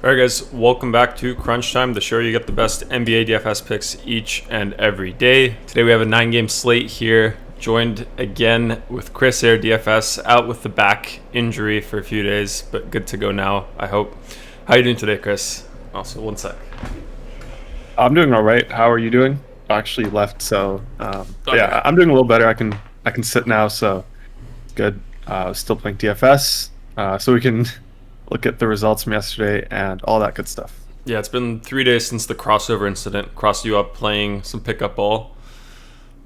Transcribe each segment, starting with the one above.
All right, guys, welcome back to Crunch Time, the show you get the best NBA DFS picks each and every day. Today we have a 9-game slate here, joined again with chrissair DFS, out with the back injury for a few days, but good to go now, I hope. How are you doing today, Chris? Also, one sec. I'm doing all right. How are you doing? I actually left, so Okay. yeah, I'm doing a little better. I can sit now, so good. Still playing DFS, so we can look at the results from yesterday and all that good stuff. Yeah, it's been 3 days since the crossover incident crossed you up playing some pickup ball,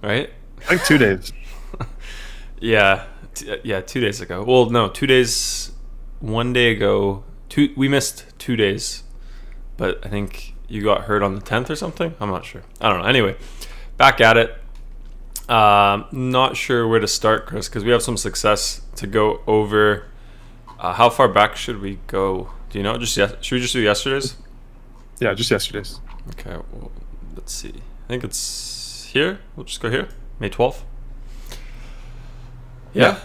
right? I think 2 days. Yeah, 2 days ago. Well, no, 2 days, 1 day ago. We missed 2 days, but I think you got hurt on the 10th or something. I'm not sure. I don't know. Anyway, back at it. Not sure where to start, Chris, because we have some success to go over. How far back should we go? Do you know? Should we just do yesterday's? Yeah, just yesterday's. Okay, well, let's see. I think it's here. We'll just go here. May 12th. Yeah.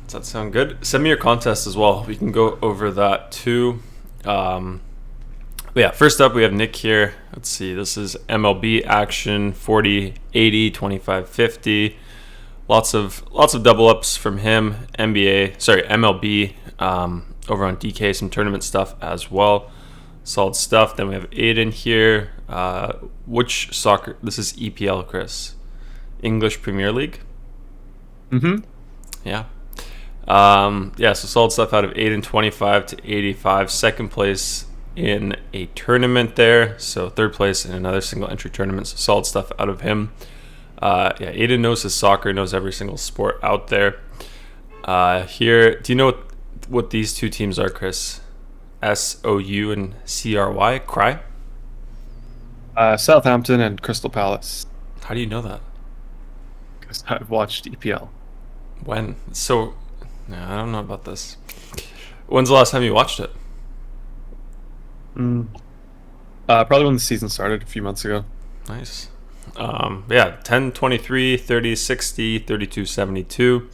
Does that sound good? Send me your contest as well. We can go over that too. But yeah, first up we have Nick here. Let's see. This is MLB action, 40, 80, 25, 50. Lots of double ups from him. MLB over on DK, some tournament stuff as well. Solid stuff. Then we have Aiden here. Which soccer? This is EPL, Chris. English Premier League. Mm-hmm. Yeah. So solid stuff out of Aiden, 25 to 85. Second place in a tournament there. So third place in another single entry tournament. So solid stuff out of him. Aiden knows his soccer, knows every single sport out there. Here, do you know what these two teams are, Chris? SOU and CRY? Cry? Southampton and Crystal Palace. How do you know that? Because I've watched EPL. When? So, no, I don't know about this. When's the last time you watched it? Probably when the season started a few months ago. Nice. 10, 23, 30, 60, 32, 72,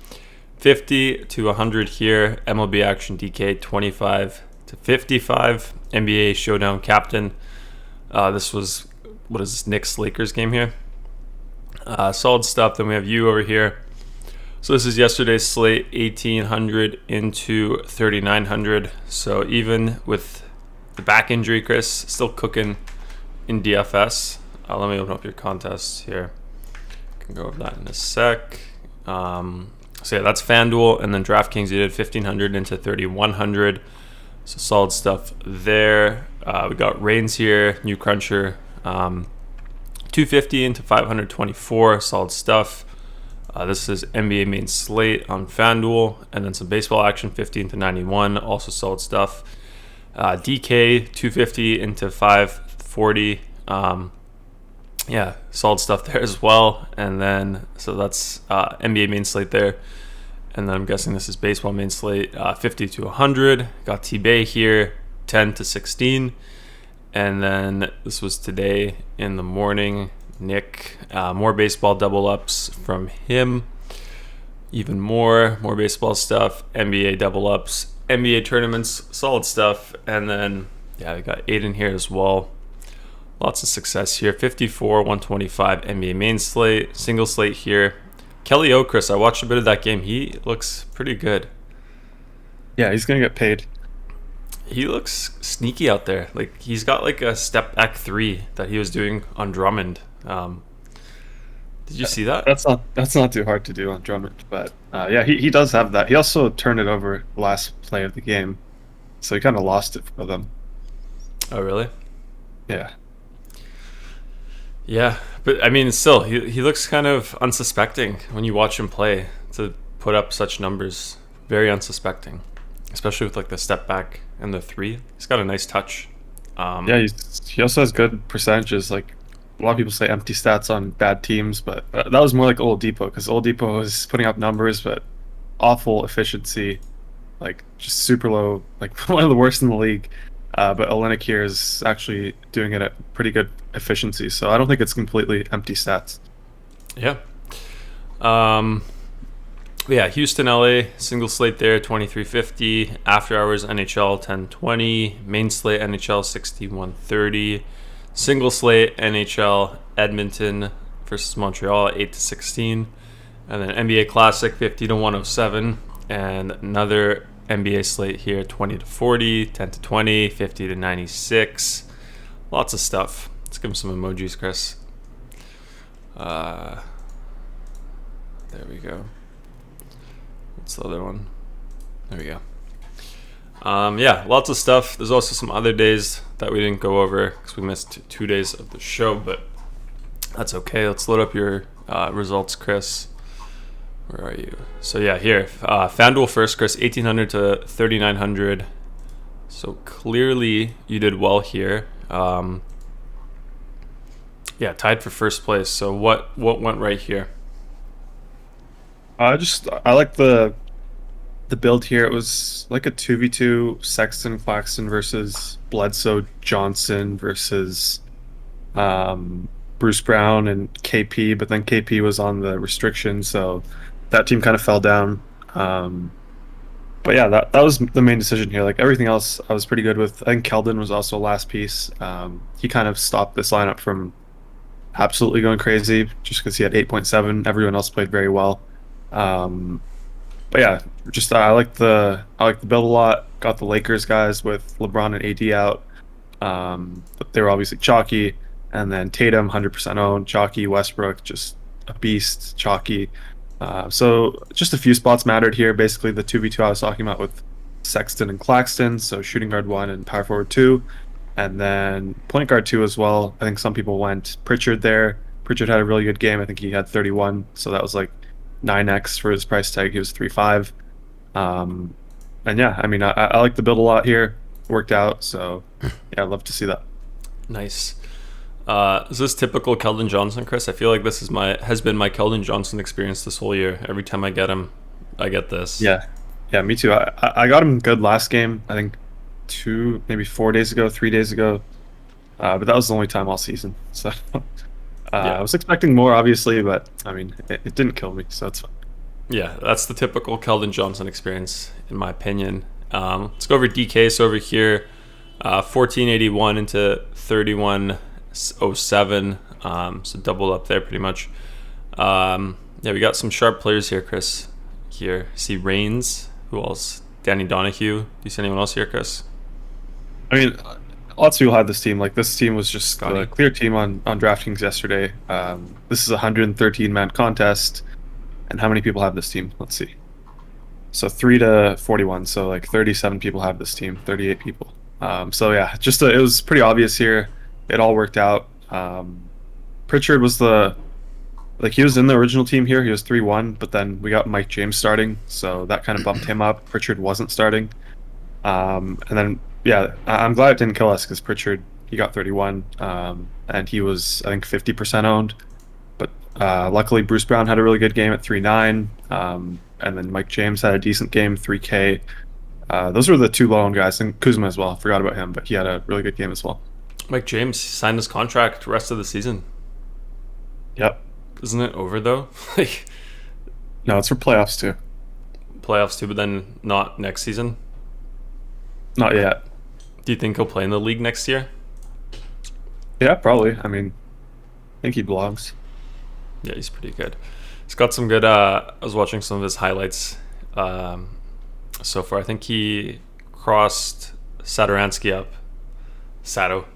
50 to 100 here. MLB action DK, 25 to 55. NBA showdown captain. This was, what is this, Knicks Lakers game here? Solid stuff. Then we have you over here. So this is yesterday's slate, 1800 into 3900. So even with the back injury, Chris, still cooking in DFS. Let me open up your contest here. I can go over that in a sec. So yeah, that's FanDuel, and then DraftKings, you did 1500 into 3100. So solid stuff there. We got Reigns here, new cruncher, 250 into 524. Solid stuff. This is NBA main slate on FanDuel, and then some baseball action, 50 into 91. Also solid stuff. DK 250 into 540. Solid stuff there as well. And then, so that's NBA main slate there. And then I'm guessing this is baseball main slate, 50 to 100. Got T-Bay here, 10 to 16. And then this was today in the morning. Nick, more baseball double ups from him. Even more baseball stuff, NBA double ups, NBA tournaments, solid stuff. And then, we got Aiden here as well. Lots of success here. 54, 125 NBA main slate, single slate here. Kelly Chris, I watched a bit of that game. He looks pretty good. Yeah, he's gonna get paid. He looks sneaky out there. Like, he's got like a step back three that he was doing on Drummond. Did you see that? That's not too hard to do on Drummond, but he does have that. He also turned it over last play of the game, so he kind of lost it for them. Oh, really? Yeah. Yeah, but I mean, still, he looks kind of unsuspecting when you watch him play, to put up such numbers. Very unsuspecting, especially with like the step back and the three. He's got a nice touch. He also has good percentages. Like, a lot of people say empty stats on bad teams, but that was more like Oladipo, because Oladipo was putting up numbers, but awful efficiency, like just super low, like one of the worst in the league. But Olynyk here is actually doing it at pretty good efficiency, so I don't think it's completely empty stats. Yeah. But yeah, Houston, LA, single slate there, 2350. After hours, NHL, 1020. Main slate, NHL, 6130. Single slate, NHL, Edmonton versus Montreal, 8 to 16. And then NBA Classic, 50 to 107. And another NBA slate here, 20 to 40, 10 to 20, 50 to 96. Lots of stuff. Let's give him some emojis, Chris. There we go. What's the other one? There we go. Yeah, lots of stuff. There's also some other days that we didn't go over because we missed 2 days of the show, but that's okay. Let's load up your results, Chris. Where are you? So yeah, here. FanDuel first, Chris, 1,800 to 3,900. So clearly you did well here. Yeah, tied for first place. So what went right here? I like the build here. It was like a 2v2 Sexton Claxton versus Bledsoe Johnson versus Bruce Brown and KP, but then KP was on the restriction, so that team kind of fell down. But yeah, that was the main decision here. Like everything else I was pretty good with. I think Keldon was also last piece. He kind of stopped this lineup from absolutely going crazy just because he had 8.7. Everyone else played very well. But yeah, just I like the build a lot. Got the Lakers guys with LeBron and AD out. But they were obviously chalky, and then Tatum 100% owned, chalky. Westbrook just a beast, chalky. So just a few spots mattered here. Basically the 2v2 I was talking about with Sexton and Claxton. So shooting guard 1 and power forward 2, and then point guard 2 as well. I think some people went Pritchard there. Pritchard had a really good game. I think he had 31, so that was like 9x for his price tag. He was 3.5. And yeah, I mean, I like the build a lot here. Worked out, so yeah, I'd love to see that. Nice. Is this typical Keldon Johnson, Chris? I feel like this has been my Keldon Johnson experience this whole year. Every time I get him, I get this. Yeah, me too. I got him good last game. I think 3 days ago. But that was the only time all season. So I was expecting more, obviously, but I mean, it didn't kill me, so it's fine. Yeah, that's the typical Keldon Johnson experience, in my opinion. Let's go over DK. So over here, 1481 into 3107. So double up there pretty much. Yeah, we got some sharp players here, Chris. Here, see Reigns. Who else? Danny Donahue. Do you see anyone else here, Chris? I mean, lots of people had this team. Like, this team was just a clear team on DraftKings yesterday. This is a 113-man contest. And how many people have this team? Let's see. So 3 to 41. So like 37 people have this team. 38 people. So yeah, it was pretty obvious here. It all worked out. Pritchard was he was in the original team here. He was 3-1, but then we got Mike James starting, so that kind of bumped him up. Pritchard wasn't starting. And then yeah, I'm glad it didn't kill us because Pritchard, he got 31, and he was, I think, 50% owned. But luckily Bruce Brown had a really good game at 3.9, and then Mike James had a decent game, 3K. Those were the two low-owned guys, and Kuzma as well. Forgot about him, but he had a really good game as well. Mike James signed his contract rest of the season. Yep. Isn't it over though? No, it's for playoffs too. Playoffs too, but then not next season? Not yet. Do you think he'll play in the league next year? Yeah, probably. I mean, I think he belongs. Yeah, he's pretty good. He's got some good I was watching some of his highlights so far. I think he crossed Satoransky up. Sato.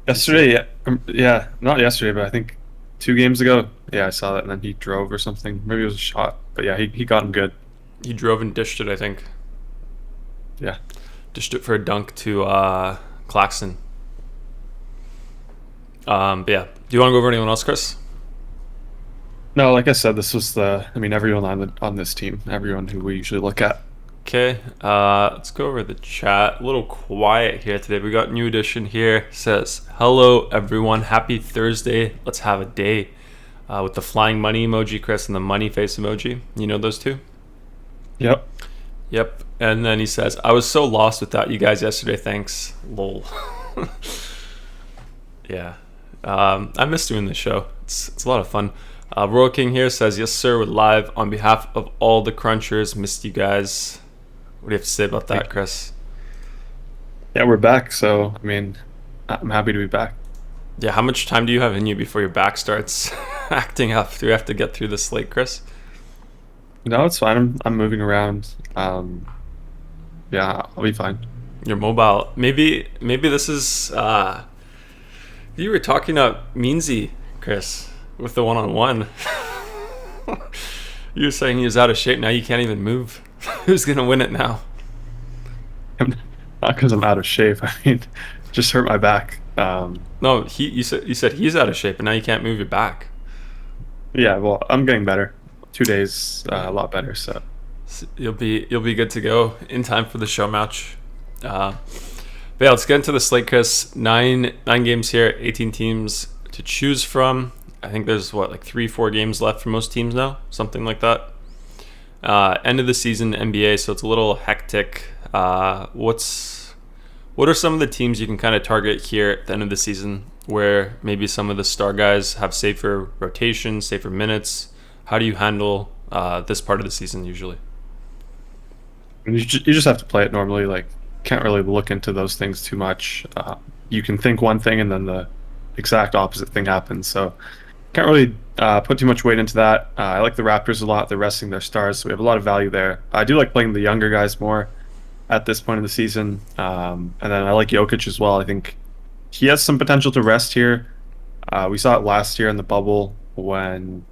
Yesterday, yeah, not yesterday, but I think 2 games ago. Yeah, I saw that, and then he drove or something. Maybe it was a shot, but yeah, he got him good. He drove and dished it, I think. Yeah. Dished it for a dunk to Claxton. But yeah, do you want to go over anyone else, Chris? No, like I said, this was everyone on this team, everyone who we usually look at. Okay, let's go over the chat. A little quiet here today. We got new edition here. Says, hello everyone, happy Thursday. Let's have a day. With the flying money emoji, Chris, and the money face emoji. You know those two? Yep. And then he says, I was so lost without you guys yesterday. Thanks. Lol. Yeah. I miss doing this show. It's a lot of fun. Royal King here says, yes, sir, we're live on behalf of all the crunchers. Missed you guys. What do you have to say about that, Chris? Yeah, we're back. So, I mean, I'm happy to be back. Yeah, how much time do you have in you before your back starts acting up? Do we have to get through the slate, Chris? No, it's fine. I'm moving around. Yeah, I'll be fine. You're mobile. Maybe this is you were talking up Meansy, Chris, with the one-on-one. You were saying he was out of shape. Now you can't even move. Who's gonna win it now? Not because I'm out of shape. I mean, just hurt my back. No, you said he's out of shape, and now you can't move your back. Yeah, well, I'm getting better. 2 days, a lot better. So you'll be good to go in time for the show match. But yeah, let's get into the slate, Chris. Nine games here, 18 teams to choose from. I think there's 3-4 games left for most teams now, something like that. End of the season NBA, so it's a little hectic. What are some of the teams you can kind of target here at the end of the season where maybe some of the star guys have safer rotation, safer minutes? How do you handle this part of the season usually? you just have to play it normally. Like, can't really look into those things too much. You can think one thing and then the exact opposite thing happens. So can't really put too much weight into that. I like the Raptors a lot. They're resting their stars, so we have a lot of value there. I do like playing the younger guys more at this point of the season. And then I like Jokic as well. I think he has some potential to rest here. We saw it last year in the bubble when,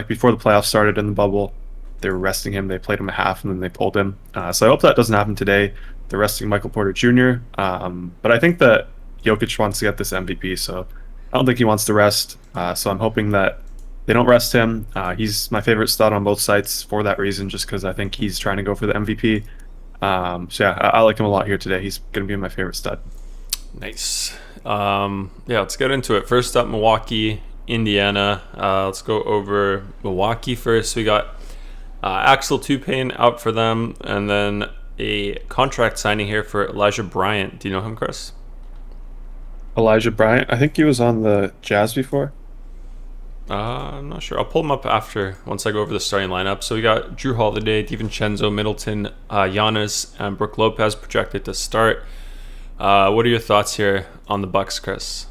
before the playoffs started in the bubble, they were resting him. They played him a half and then they pulled him. So I hope that doesn't happen today. They're resting Michael Porter Jr. But I think that Jokic wants to get this MVP, so I don't think he wants to rest. So I'm hoping that they don't rest him. He's my favorite stud on both sites for that reason, just because I think he's trying to go for the MVP. So yeah, I like him a lot here today. He's going to be my favorite stud. Nice. Yeah, let's get into it. First up, Milwaukee, Indiana. Let's go over Milwaukee first. We got Axel Toupane out for them, and then a contract signing here for Elijah Bryant. Do you know him, Chris? Elijah Bryant? I think he was on the Jazz before. I'm not sure. I'll pull him up once I go over the starting lineup. So we got Drew Holiday, DiVincenzo, Middleton, Giannis, and Brook Lopez projected to start. What are your thoughts here on the Bucks, Chris?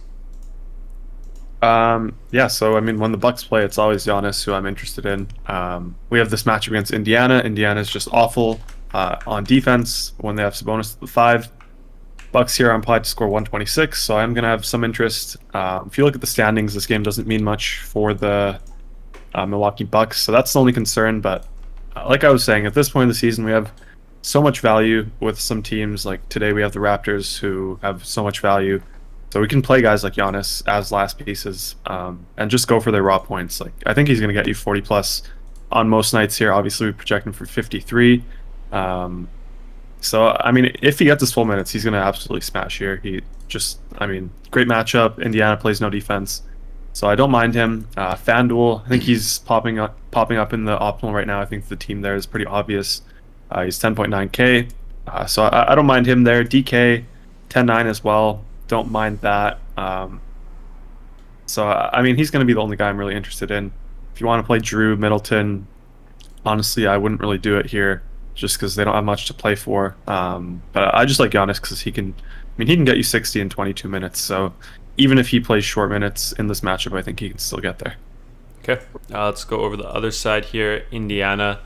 Yeah, so I mean, when the Bucks play, it's always Giannis who I'm interested in. We have this match against Indiana. Indiana's just awful on defense when they have Sabonis at the 5. Bucks here are implied to score 126, so I'm going to have some interest. If you look at the standings, this game doesn't mean much for the Milwaukee Bucks, so that's the only concern. But like I was saying, at this point in the season, we have so much value with some teams. Like today, we have the Raptors who have so much value. So we can play guys like Giannis as last pieces and just go for their raw points. Like I think he's going to get you 40 plus on most nights here. Obviously, we project him for 53. So, I mean, if he gets his full minutes, he's going to absolutely smash here. Great matchup. Indiana plays no defense. So I don't mind him. FanDuel, I think he's popping up in the optimal right now. I think the team there is pretty obvious. He's 10.9K. So I don't mind him there. DK, 10.9 as well. Don't mind that. So, I mean, he's going to be the only guy I'm really interested in. If you want to play Drew, Middleton, honestly, I wouldn't really do it here, just because they don't have much to play for. But I just like Giannis because he can get you 60 in 22 minutes. So even if he plays short minutes in this matchup, I think he can still get there. Okay, let's go over the other side here. Indiana.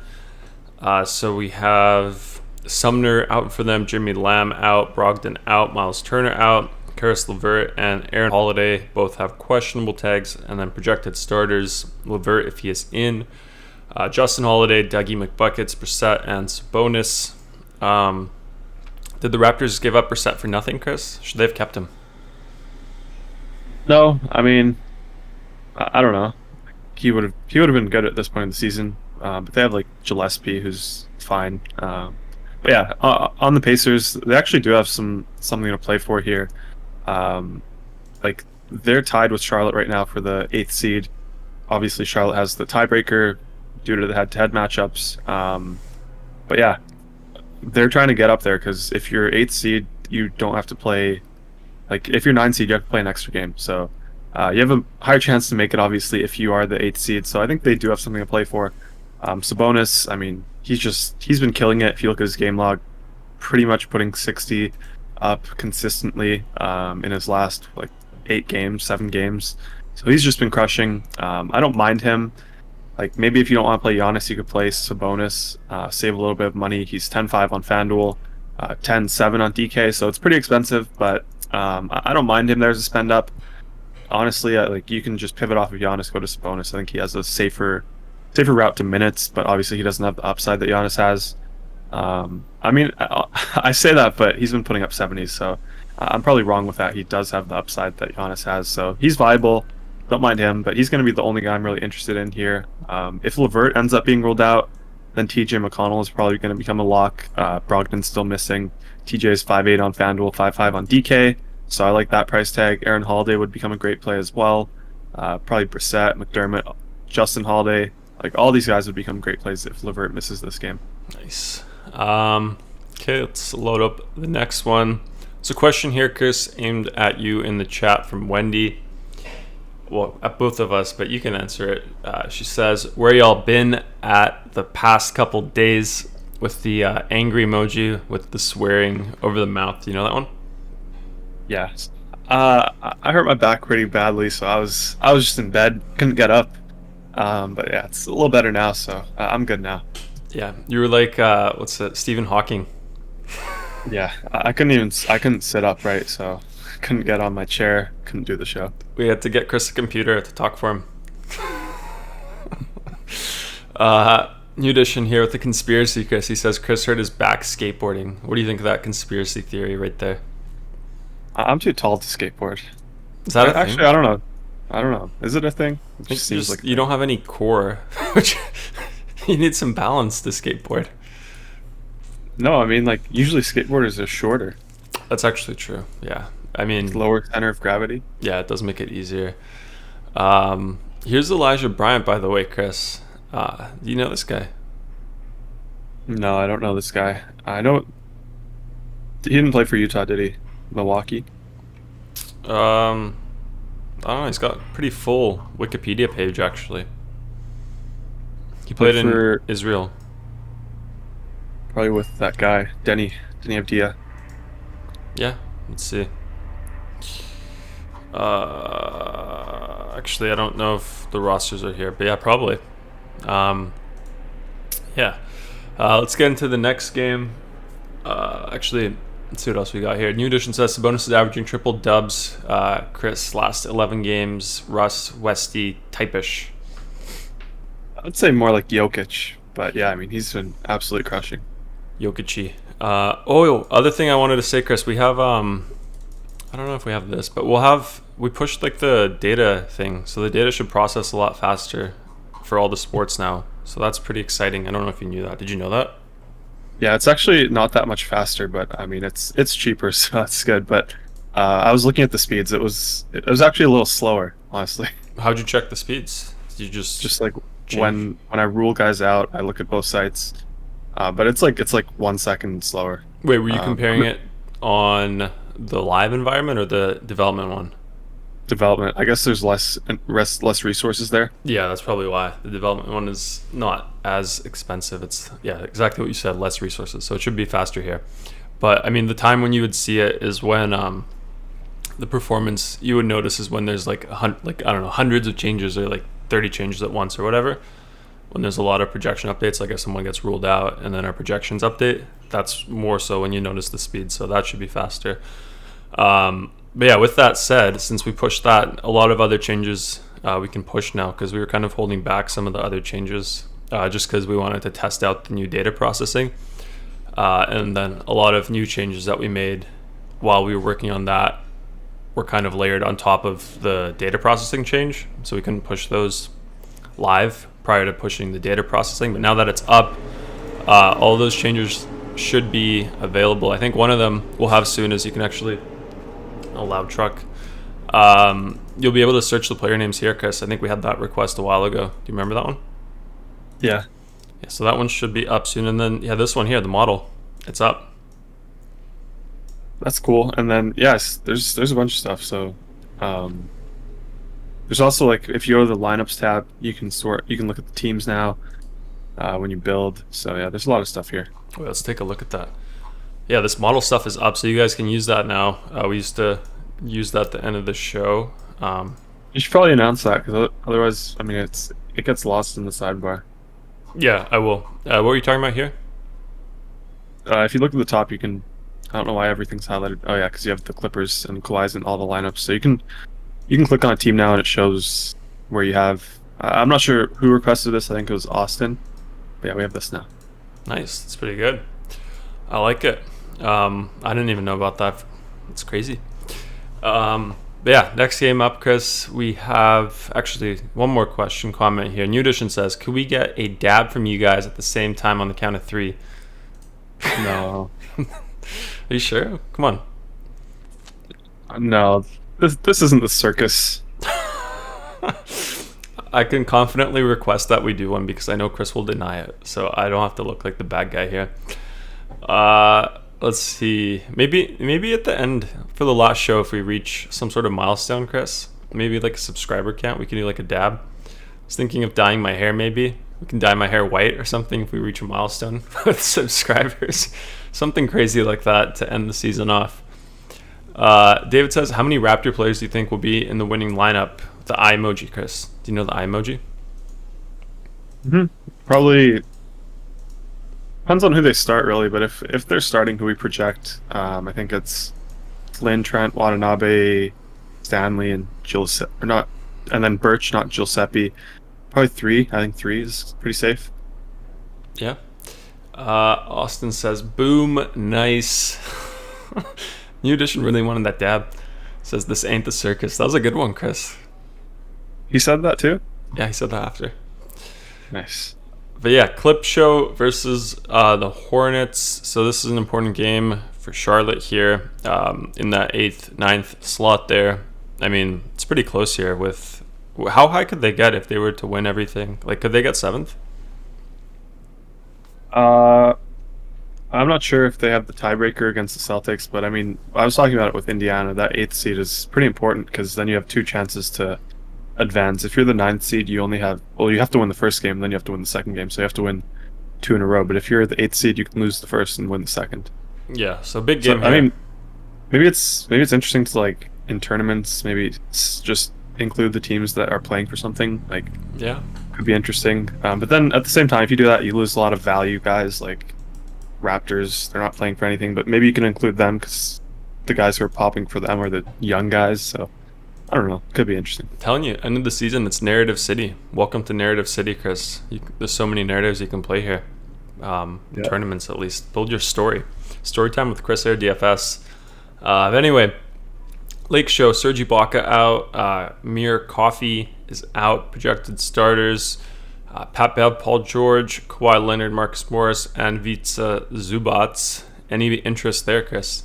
So we have Sumner out for them, Jimmy Lamb out, Brogdon out, Miles Turner out, Karis LeVert and Aaron Holiday both have questionable tags, and then projected starters, LeVert if he is in, Justin Holiday, Dougie McBuckets, Brissett, and Sabonis. Did the Raptors give up Brissett for nothing, Chris? Should they have kept him? No, I mean, I don't know. He would have been good at this point in the season, but they have like Gillespie, who's fine. But yeah, on the Pacers, they actually do have something to play for here. Like they're tied with Charlotte right now for the 8th seed. Obviously, Charlotte has the tiebreaker due to the head-to-head matchups. But yeah, they're trying to get up there because if you're 8th seed, you don't have to play. Like if you're 9th seed, you have to play an extra game. So You have a higher chance to make it, obviously, if you are the 8th seed. So I think they do have something to play for. Sabonis, I mean, he's been killing it. If you look at his game log, pretty much putting 60 up consistently in his last like 7 games. So he's just been crushing. I don't mind him. Like maybe if you don't want to play Giannis, you could play Sabonis, save a little bit of money. He's 10-5 on FanDuel, 10-7 on DK, so it's pretty expensive, but I don't mind him there as a spend up. Honestly, like you can just pivot off of Giannis, go to Sabonis. I think he has a safer route to minutes, but obviously he doesn't have the upside that Giannis has. I mean, I say that, but he's been putting up 70s, so I'm probably wrong with that. He does have the upside that Giannis has, so he's viable. Don't mind him, but he's going to be the only guy I'm really interested in here. If LeVert ends up being ruled out, then TJ McConnell is probably going to become a lock. Brogdon's still missing. TJ is 5'8 on FanDuel, 5'5 on DK, so I like that price tag. Aaron Holiday would become a great play as well. Probably Brissett, McDermott, Justin Holiday. Like all these guys would become great plays if LeVert misses this game. Nice. Okay, let's load up the next one. It's a question here, Chris, aimed at you in the chat from Wendy. Well, at both of us, but you can answer it. She says, where y'all been at the past couple days with the angry emoji with the swearing over the mouth? You know that one? Yeah. I hurt my back pretty badly, so I was just in bed, couldn't get up. But yeah, it's a little better now, so I'm good now. Yeah, you were like, what's it, Stephen Hawking. Yeah, I couldn't sit upright, so couldn't get on my chair, couldn't do the show. We had to get Chris a computer to talk for him. New edition here with the conspiracy, Chris. He says Chris hurt his back skateboarding. What do you think of that conspiracy theory right there? I'm too tall to skateboard. Is that a thing? Actually, I don't know. Is it a thing? It just seems like you don't have any core. You need some balance to skateboard. No, I mean, like, usually skateboarders are shorter. That's actually true, yeah. I mean... lower center of gravity. Yeah, it does make it easier. Here's Elijah Bryant, by the way, Chris. Do you know this guy? No, I don't know this guy. I don't... He didn't play for Utah, did he? Milwaukee? I don't know. He's got a pretty full Wikipedia page, actually. He played in Israel. Probably with that guy, Denny Avdia. Yeah, let's see. Actually, I don't know if the rosters are here, but yeah, probably. Yeah. Let's get into the next game. Actually, let's see what else we got here. New edition says Sabonis is averaging triple dubs. Chris, last 11 games. Russ, Westy, type-ish. I'd say more like Jokic, but yeah, I mean, he's been absolutely crushing. Jokic. Other thing I wanted to say, Chris, we have I don't know if we have this, but we pushed like the data thing, so the data should process a lot faster for all the sports now. So that's pretty exciting. I don't know if you knew that. Did you know that? Yeah, it's actually not that much faster, but I mean it's cheaper, so that's good. But I was looking at the speeds. It was actually a little slower, honestly. How'd you check the speeds? Did you just like when I rule guys out, I look at both sites. But it's like 1 second slower. Wait, were you comparing it on the live environment or the development one? Development. I guess there's less resources there. Yeah, that's probably why. The development one is not as expensive. It's, yeah, exactly what you said, less resources. So it should be faster here. But, I mean, the time when you would see it is when the performance you would notice is when there's like I don't know, hundreds of changes or like 30 changes at once or whatever. When there's a lot of projection updates, like if someone gets ruled out and then our projections update, that's more so when you notice the speed. So that should be faster. But yeah, with that said, since we pushed that, a lot of other changes we can push now because we were kind of holding back some of the other changes just because we wanted to test out the new data processing. And then a lot of new changes that we made while we were working on that were kind of layered on top of the data processing change. So we couldn't push those live prior to pushing the data processing. But now that it's up, all those changes should be available. I think one of them we'll have soon is you can actually... a loud truck. You'll be able to search the player names here, Chris. I think we had that request a while ago. Do you remember that one? Yeah. Yeah, so that one should be up soon. And then, yeah, this one here, the model, it's up. That's cool. And then, yes, there's a bunch of stuff. So, There's also like if you go to the lineups tab, you can look at the teams now when you build. So yeah, there's a lot of stuff here. Well, let's take a look at that. Yeah, this model stuff is up, so you guys can use that now. We used to use that at the end of the show. You should probably announce that because otherwise, I mean, it gets lost in the sidebar. Yeah, I will. What were you talking about here? If you look at the top, you can. I don't know why everything's highlighted. Oh yeah, because you have the Clippers and Kawhi's in all the lineups, so you can click on a team now and it shows where you have. I'm not sure who requested this. I think it was Austin. But yeah, we have this now. Nice. That's pretty good. I like it. I didn't even know about that. It's crazy. But yeah, next game up, Chris. We have actually one more comment here. New Edition says, "Could we get a dab from you guys at the same time on the count of 3?" No. Are you sure? Come on. No, this isn't the circus. I can confidently request that we do one because I know Chris will deny it, so I don't have to look like the bad guy here. Let's see. Maybe at the end for the last show, if we reach some sort of milestone, Chris, maybe like a subscriber count, we can do like a dab. I was thinking of dyeing my hair. Maybe we can dye my hair white or something if we reach a milestone with subscribers. Something crazy like that to end the season off. David says, how many Raptor players do you think will be in the winning lineup? The eye emoji, Chris. Do you know the eye emoji? Probably depends on who they start, really. But if they're starting who we project, I think it's Flynn, Trent, Watanabe, Stanley, and Giuseppe, or not, and then Birch, not Giuseppe. Probably 3. I think 3 is pretty safe. Yeah. Austin says, boom, nice. New Edition really wanted that dab. Says, this ain't the circus. That was a good one, Chris. He said that too? Yeah, he said that after. Nice. But yeah, Clip Show versus the Hornets. So this is an important game for Charlotte here in that 8th, 9th slot there. I mean, it's pretty close here with... How high could they get if they were to win everything? Like, could they get 7th? I'm not sure if they have the tiebreaker against the Celtics, but I mean, I was talking about it with Indiana. That 8th seed is pretty important because then you have 2 chances to advance. If you're the 9th seed, you have to win the first game, then you have to win the second game, so you have to win 2 in a row. But if you're the 8th seed, you can lose the first and win the second. Yeah, so big game here. I mean, maybe it's interesting to, like, in tournaments, maybe just include the teams that are playing for something. Like, yeah, could be interesting. But then at the same time, if you do that, you lose a lot of value guys like Raptors. They're not playing for anything, but maybe you can include them because the guys who are popping for them are the young guys. So I don't know. Could be interesting. I'm telling you, end of the season, it's Narrative City. Welcome to Narrative City, Chris. There's so many narratives you can play here. Tournaments, at least. Build your story. Story time with chrissair DFS. But anyway, Lake Show, Serge Ibaka out. Mir Coffee is out. Projected starters. Pat Bev, Paul George, Kawhi Leonard, Marcus Morris, and Vitsa Zubats. Any interest there, Chris?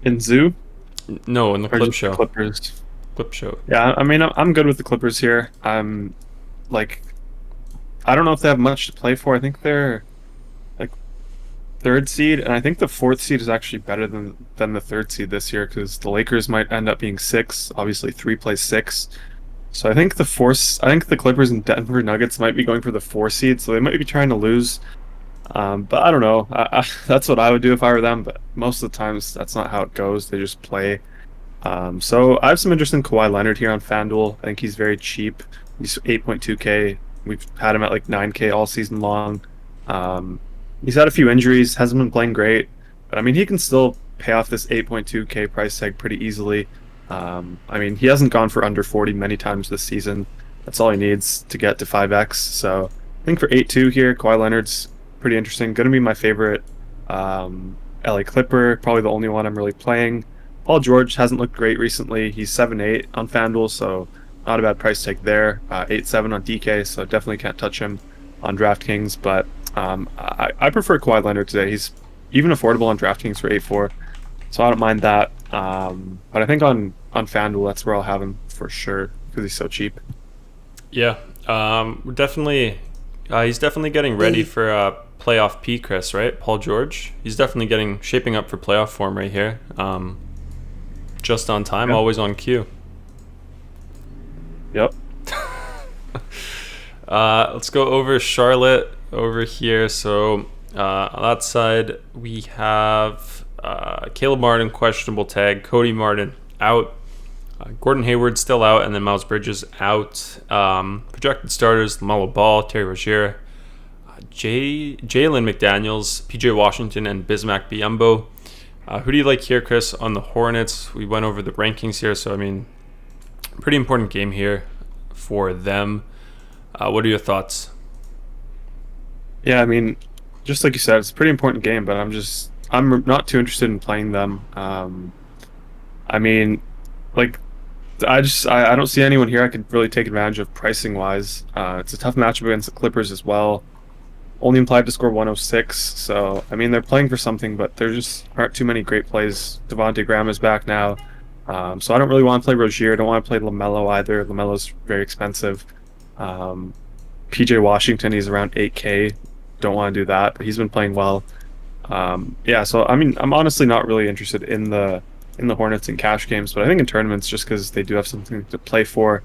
In Zoo? No, in the Clip Show. Clippers. Clip Show. Yeah, I mean, I'm good with the Clippers here. I'm like, I don't know if they have much to play for. I think they're like 3rd seed, and I think the 4th seed is actually better than the 3rd seed this year because the Lakers might end up being 6. Obviously, 3 plays 6. So I think the Clippers and Denver Nuggets might be going for the 4 seed, so they might be trying to lose. But I don't know. That's what I would do if I were them. But most of the times, that's not how it goes. They just play. So I have some interest in Kawhi Leonard here on FanDuel. I think he's very cheap. He's 8.2K. We've had him at like 9K all season long. He's had a few injuries. Hasn't been playing great. But I mean, he can still pay off this 8.2K price tag pretty easily. I mean, he hasn't gone for under 40 many times this season. That's all he needs to get to 5x. So I think for 8.2 here, Kawhi Leonard's pretty interesting. Going to be my favorite LA Clipper. Probably the only one I'm really playing. Paul George hasn't looked great recently. He's 7.8 on FanDuel, so not a bad price tag there. 8.7 on DK, so definitely can't touch him on DraftKings. But I prefer Kawhi Leonard today. He's even affordable on DraftKings for 8.4, so I don't mind that. But I think on FanDuel, that's where I'll have him for sure because he's so cheap. Yeah, we're definitely. He's definitely getting ready for playoff P, Chris, right? Paul George. He's definitely shaping up for playoff form right here. Just on time, yeah. Always on cue. Yep. Let's go over Charlotte over here. So on that side, we have Caleb Martin, questionable tag. Cody Martin, out. Gordon Hayward still out, and then Miles Bridges out. Projected starters: LaMelo Ball, Terry Rozier, Jalen McDaniels, PJ Washington, and Bismack Biyombo. Who do you like here, Chris, on the Hornets? We went over the rankings here, so I mean, pretty important game here for them. What are your thoughts? Yeah, I mean, just like you said, it's a pretty important game, but I'm not too interested in playing them. I mean, like, I don't see anyone here I could really take advantage of pricing wise. It's a tough matchup against the Clippers as well. Only implied to score 106, so I mean they're playing for something, but there just aren't too many great plays. Devontae Graham is back now, so I don't really want to play Rozier. I don't want to play LaMelo either. LaMelo's very expensive. PJ Washington, he's around 8K. Don't want to do that, but he's been playing well. Yeah, so I mean I'm honestly not really interested in the Hornets in cash games, but I think in tournaments, just because they do have something to play for,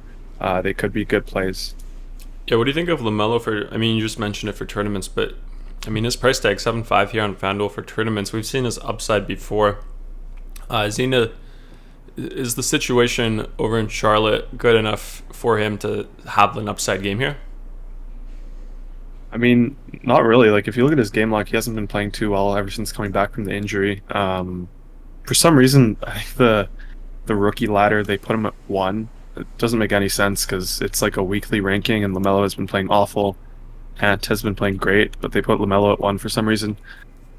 they could be good plays. Yeah, what do you think of LaMelo for? I mean, you just mentioned it for tournaments, but I mean his price tag 7.5 here on FanDuel for tournaments. We've seen his upside before. Is the situation over in Charlotte good enough for him to have an upside game here? I mean, not really. Like, if you look at his game log, he hasn't been playing too well ever since coming back from the injury. For some reason, I think the rookie ladder, they put him at 1. It doesn't make any sense because it's like a weekly ranking, and LaMelo has been playing awful. Ant has been playing great, but they put LaMelo at 1 for some reason.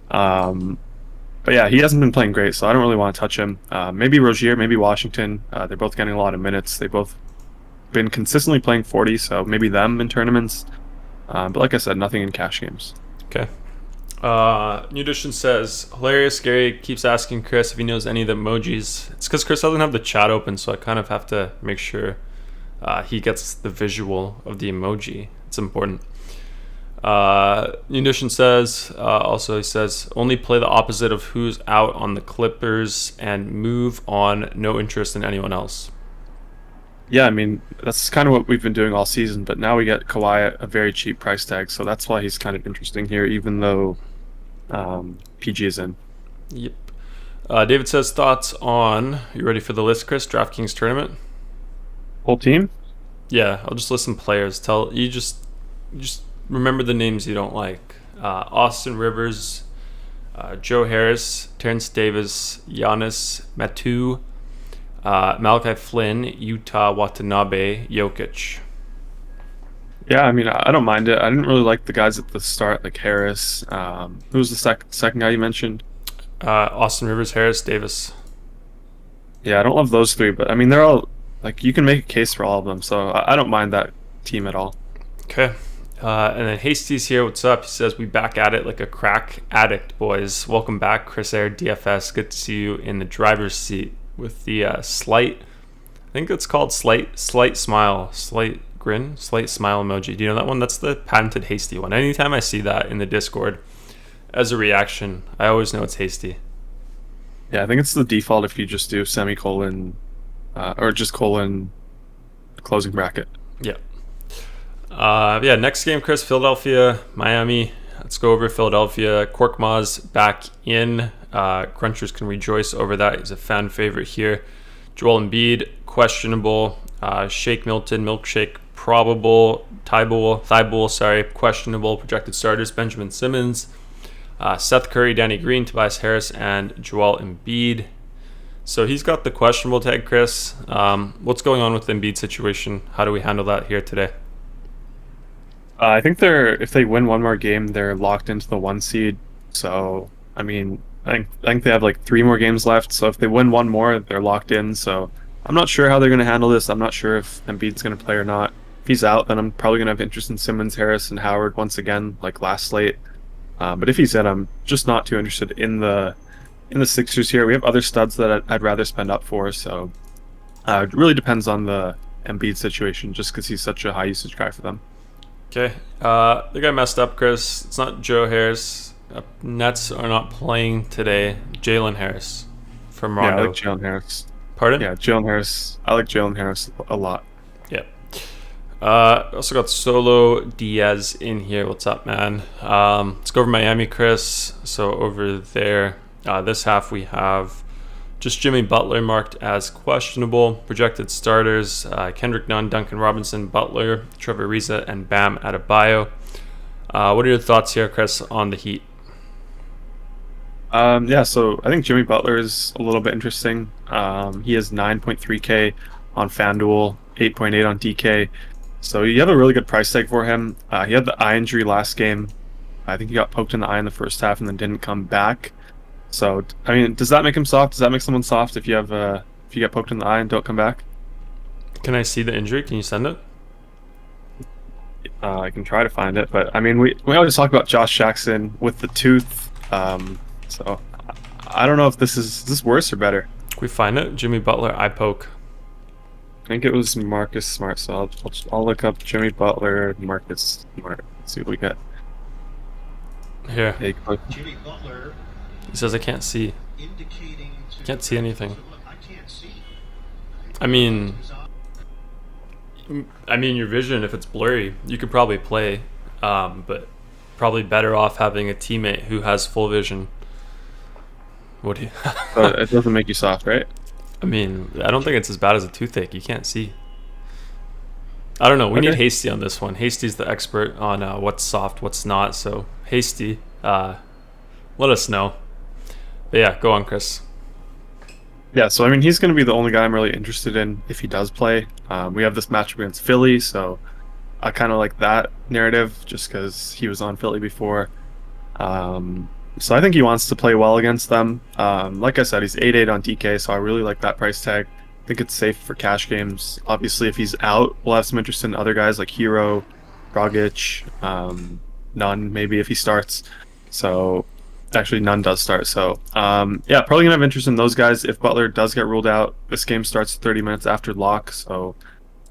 But yeah, he hasn't been playing great, so I don't really want to touch him. Maybe Rozier, maybe Washington. They're both getting a lot of minutes. They both been consistently playing 40, so maybe them in tournaments. But like I said, nothing in cash games. Okay. New Edition says, hilarious. Garry keeps asking Chris if he knows any of the emojis. It's because Chris doesn't have the chat open, so I kind of have to make sure he gets the visual of the emoji. It's important. New Edition says, also he says, only play the opposite of who's out on the Clippers and move on. No interest in anyone else. Yeah, I mean, that's kind of what we've been doing all season, but now we get Kawhi at a very cheap price tag, so that's why he's kind of interesting here, even though PG is in. Yep. David says, thoughts on, you ready for the list, Chris? DraftKings tournament? Whole team? Yeah, I'll just list some players. Tell you just remember the names you don't like. Austin Rivers, Joe Harris, Terrence Davis, Giannis, Matu, Malachi Flynn, Utah Watanabe, Jokic. Yeah, I mean, I don't mind it. I didn't really like the guys at the start, like Harris. Who was the second guy you mentioned? Austin Rivers, Harris, Davis. Yeah, I don't love those 3, but I mean, they're all, like, you can make a case for all of them, so I don't mind that team at all. Okay. And then Hasty's here. What's up? He says, we back at it like a crack addict, boys. Welcome back, chrissair DFS. Good to see you in the driver's seat with the slight, I think it's called slight smile, slight grin, slight smile emoji. Do you know that one? That's the patented Hasty one. Anytime I see that in the Discord as a reaction, I always know it's Hasty. Yeah, I think it's the default if you just do semicolon or just colon closing bracket. Yeah. Yeah, next game, Chris, Philadelphia, Miami. Let's go over Philadelphia. Korkmaz back in. Crunchers can rejoice over that. He's a fan favorite here. Joel Embiid, questionable. Shake Milton, Milkshake, probable. Thibault, questionable. Projected starters, Benjamin Simmons, Seth Curry, Danny Green, Tobias Harris, and Joel Embiid. So he's got the questionable tag, Chris. What's going on with the Embiid situation? How do we handle that here today? I think if they win one more game, they're locked into the 1 seed. So, I mean, I think they have like 3 more games left. So if they win one more, they're locked in. So I'm not sure how they're going to handle this. I'm not sure if Embiid's going to play or not. If he's out, then I'm probably going to have interest in Simmons, Harris, and Howard once again, like last slate. But if he's in, I'm just not too interested in the Sixers here. We have other studs that I'd rather spend up for. So it really depends on the Embiid situation, just because he's such a high usage guy for them. Okay. I think I messed up, Chris. It's not Joe Harris. Nets are not playing today. Jalen Harris from Rondo. Yeah, I like Jalen Harris. Pardon? Yeah, Jalen Harris. I like Jalen Harris a lot. Yeah. Also got Solo Diaz in here. What's up, man? Let's go over Miami, Chris. So over there, this half we have just Jimmy Butler marked as questionable. Projected starters, Kendrick Nunn, Duncan Robinson, Butler, Trevor Ariza, and Bam Adebayo. What are your thoughts here, Chris, on the Heat? Yeah, so I think Jimmy Butler is a little bit interesting. He has 9.3K on FanDuel, 8.8 on DK. So you have a really good price tag for him. He had the eye injury last game. I think he got poked in the eye in the first half and then didn't come back. So, I mean, does that make him soft? Does that make someone soft if you get poked in the eye and don't come back? Can I see the injury? Can you send it? I can try to find it, but I mean, we always talk about Josh Jackson with the tooth. So I don't know if is this worse or better. Can we find it? Jimmy Butler eye poke. I think it was Marcus Smart, so I'll look up Jimmy Butler, Marcus Smart, see what we get. Here. Jimmy Butler. He says I can't see. Can't see anything. I mean, your vision, if it's blurry, you could probably play, but probably better off having a teammate who has full vision. What do you? So it doesn't make you soft, right? I mean, I don't think it's as bad as a toothache. You can't see. I don't know. We need Hasty on this one. Hasty's the expert on what's soft, what's not. So Hasty, let us know. But yeah, go on, Chris. Yeah, so I mean, he's going to be the only guy I'm really interested in if he does play. We have this matchup against Philly, so I kind of like that narrative just because he was on Philly before. So I think he wants to play well against them. Like I said, he's 8.8 on DK, so I really like that price tag. I think it's safe for cash games. Obviously, if he's out, we'll have some interest in other guys like Hero, Dragic, Nunn, maybe if he starts. So actually, Nunn does start. So yeah, probably gonna have interest in those guys. If Butler does get ruled out, this game starts 30 minutes after lock, so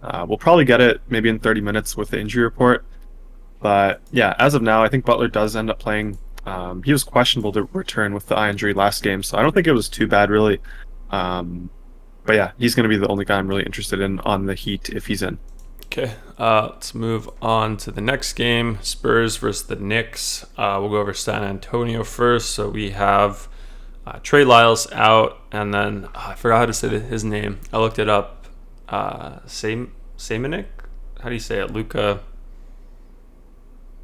we'll probably get it maybe in 30 minutes with the injury report. But yeah, as of now, I think Butler does end up playing. He was questionable to return with the eye injury last game, so I don't think it was too bad, really. But yeah, he's going to be the only guy I'm really interested in on the Heat if he's in. Okay, let's move on to the next game, Spurs versus the Knicks. We'll go over San Antonio first. So we have Trey Lyles out, and then I forgot how to say his name. I looked it up. Samanik? How do you say it? Luka?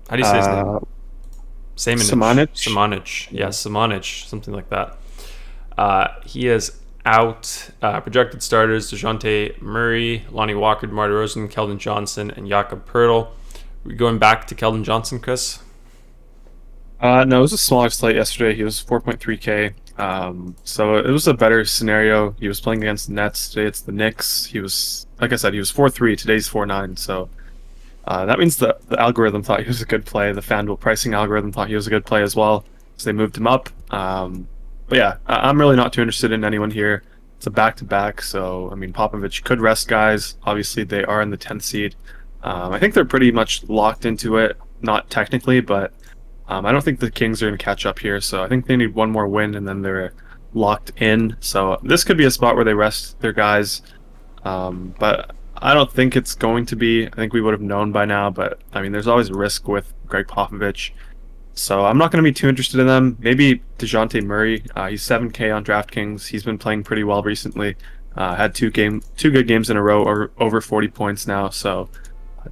How do you say his name? Samanic. Yeah, Samanic, something like that. He is out. Projected starters: DeJounte Murray, Lonnie Walker, DeMar DeRozan, Keldon Johnson, and Jakob Poeltl. We going back to Keldon Johnson, Chris? No, it was a smaller slate yesterday. He was 4.3K. So it was a better scenario. He was playing against the Nets. Today it's the Knicks. He was, like I said, he was 4.3. Today's 4.9. So that means the algorithm thought he was a good play. The FanDuel pricing algorithm thought he was a good play as well. So they moved him up. But yeah, I'm really not too interested in anyone here. It's a back-to-back. So, I mean, Popovich could rest guys. Obviously, they are in the 10th seed. I think they're pretty much locked into it. Not technically, but I don't think the Kings are going to catch up here. So I think they need one more win, and then they're locked in. So this could be a spot where they rest their guys. But I don't think it's going to be. I think we would have known by now, but I mean, there's always a risk with Greg Popovich. So I'm not going to be too interested in them. Maybe DeJounte Murray. He's 7K on DraftKings. He's been playing pretty well recently. Had two good games in a row, or over 40 points now. So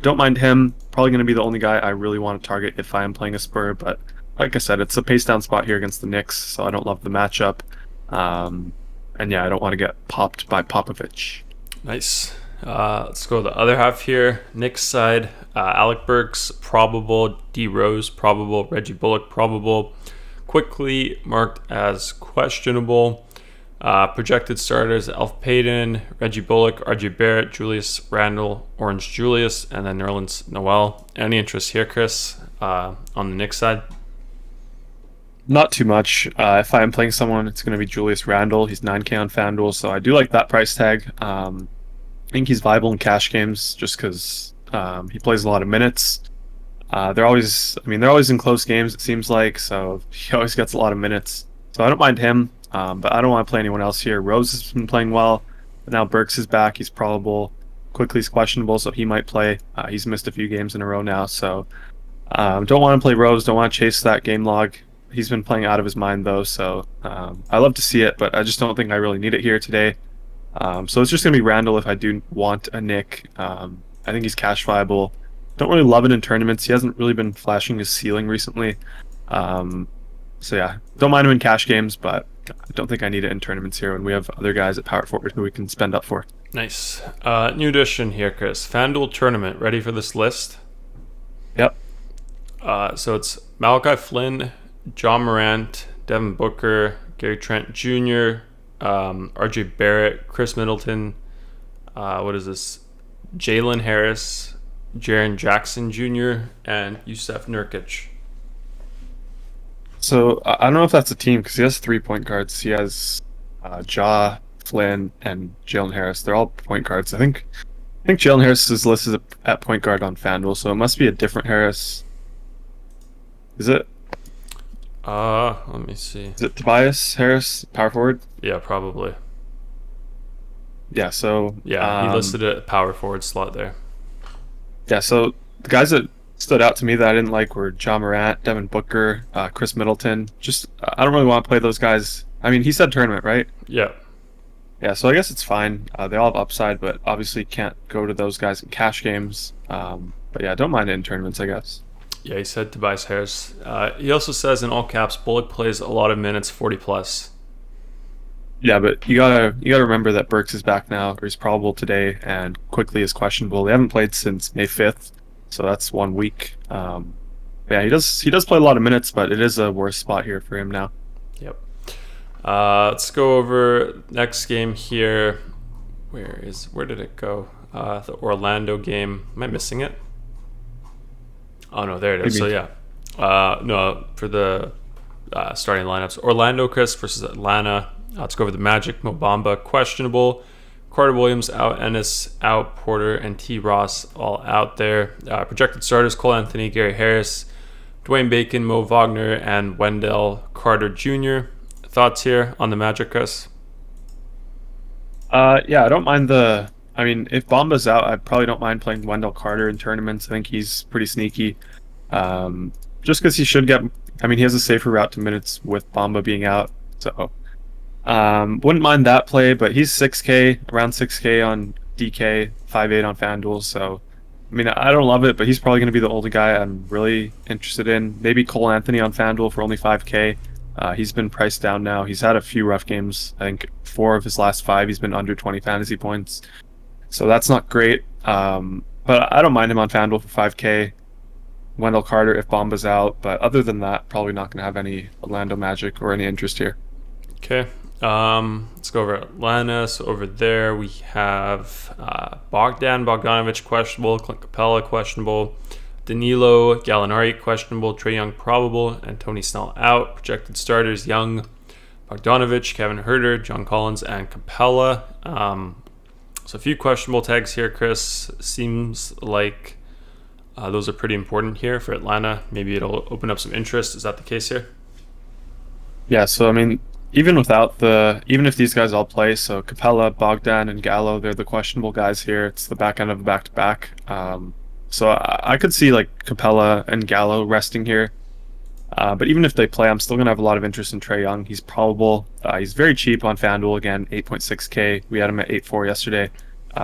don't mind him. Probably going to be the only guy I really want to target if I am playing a Spur. But like I said, it's a pace down spot here against the Knicks, so I don't love the matchup. And yeah, I don't want to get popped by Popovich. Nice. Let's go to the other half here. Knicks side, Alec Burks, probable. D. Rose, probable. Reggie Bullock, probable. Quickly marked as questionable. Projected starters, Elf Payton, Reggie Bullock, RJ Barrett, Julius Randle, Orange Julius, and then Nerlens Noel. Any interest here, Chris, on the Knicks side? Not too much. If I am playing someone, it's going to be Julius Randle. He's 9K on FanDuel, so I do like that price tag. I think he's viable in cash games just because he plays a lot of minutes. They're always in close games, it seems like, so he always gets a lot of minutes. So I don't mind him, but I don't want to play anyone else here. Rose has been playing well, but now Burks is back. He's probable. Quickly's questionable, so he might play. He's missed a few games in a row now, so don't want to play Rose. Don't want to chase that game log. He's been playing out of his mind though, so I love to see it, but I just don't think I really need it here today. So it's just gonna be Randall if I do want a Nick. I think he's cash viable. Don't really love it in tournaments. He hasn't really been flashing his ceiling recently. So yeah, don't mind him in cash games, but I don't think I need it in tournaments here when we have other guys at power forward who we can spend up for. Nice. New addition here, Chris. FanDuel tournament. Ready for this list? Yep. So it's Malachi Flynn, John Morant, Devin Booker, Gary Trent Jr., RJ Barrett, Chris Middleton, what is this? Jalen Harris, Jaren Jackson Jr., and Yusef Nurkic. So I don't know if that's a team because he has 3 point guards. He has Ja, Flynn, and Jalen Harris. They're all point guards. I think Jalen Harris is listed at point guard on FanDuel, so it must be a different Harris. Is it? Let me see. Is it Tobias Harris, power forward? Yeah, probably. Yeah, so... Yeah, he listed it at power forward slot there. Yeah, so the guys that stood out to me that I didn't like were John Morant, Devin Booker, Chris Middleton. Just, I don't really want to play those guys. I mean, he said tournament, right? Yeah. Yeah, so I guess it's fine. They all have upside, but obviously can't go to those guys in cash games. But yeah, don't mind it in tournaments, I guess. Yeah, he said Tobias Harris. He also says in all caps, Bullock plays a lot of minutes, 40 plus. Yeah, but you gotta remember that Burks is back now, or he's probable today, and Quickly is questionable. They haven't played since May 5th, so that's 1 week. Yeah, he does play a lot of minutes, but it is a worse spot here for him now. Yep. Let's go over next game here. Where did it go? The Orlando game. Am I missing it? Oh no, there it is. So yeah, no, for the starting lineups: Orlando, Chris versus Atlanta. Let's go over the Magic. Mo Bamba questionable. Carter Williams out. Ennis out. Porter and T. Ross all out there. Projected starters: Cole Anthony, Gary Harris, Dwayne Bacon, Mo Wagner, and Wendell Carter Jr. Thoughts here on the Magic, Chris? Yeah, I don't mind I mean, if Bamba's out, I probably don't mind playing Wendell Carter in tournaments. I think he's pretty sneaky. Just because he should get... I mean, he has a safer route to minutes with Bamba being out. So, wouldn't mind that play, but he's 6K, around 6K on DK, 5.8 on FanDuel. So, I mean, I don't love it, but he's probably going to be the only guy I'm really interested in. Maybe Cole Anthony on FanDuel for only 5K. He's been priced down now. He's had a few rough games. I think 4 of his last 5, he's been under 20 fantasy points. So that's not great. But I don't mind him on FanDuel for 5K. Wendell Carter if Bamba's out. But other than that, probably not going to have any Orlando Magic or any interest here. Okay. Let's go over Atlanta. So over there we have Bogdanovich questionable, Clint Capella questionable, Danilo Gallinari questionable, Trae Young probable, and Tony Snell out. Projected starters: Young, Bogdanovich, Kevin Huerter, John Collins, and Capella. So a few questionable tags here, Chris. Seems like those are pretty important here for Atlanta. Maybe it'll open up some interest. Is that the case here? Yeah, so I mean, even if these guys all play, so Capella, Bogdan, and Gallo, they're the questionable guys here. It's the back end of the back-to-back. So I could see like Capella and Gallo resting here. But even if they play, I'm still going to have a lot of interest in Trae Young. He's probable. He's very cheap on FanDuel, again, 8.6K. We had him at 8.4 yesterday.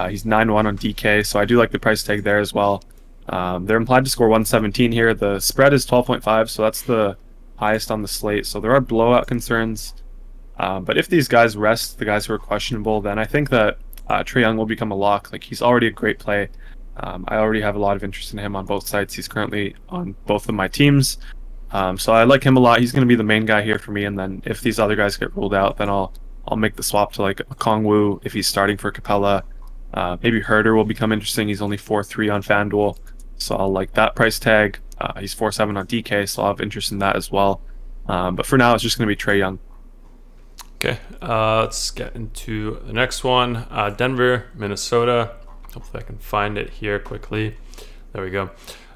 He's 9.1 on DK, so I do like the price tag there as well. They're implied to score 117 here. The spread is 12.5, so that's the highest on the slate. So there are blowout concerns. But if these guys rest, the guys who are questionable, then I think that Trae Young will become a lock. Like, he's already a great play. I already have a lot of interest in him on both sides. He's currently on both of my teams. So I like him a lot. He's going to be the main guy here for me. And then if these other guys get ruled out, then I'll make the swap to like a Kongwu if he's starting for Capella. Maybe Herder will become interesting. He's only 4.3 on FanDuel, so I'll like that price tag. He's 4.7 on DK, so I'll have interest in that as well. But for now, it's just going to be Trae Young. Okay, let's get into the next one. Denver, Minnesota. Hopefully I can find it here quickly. There we go.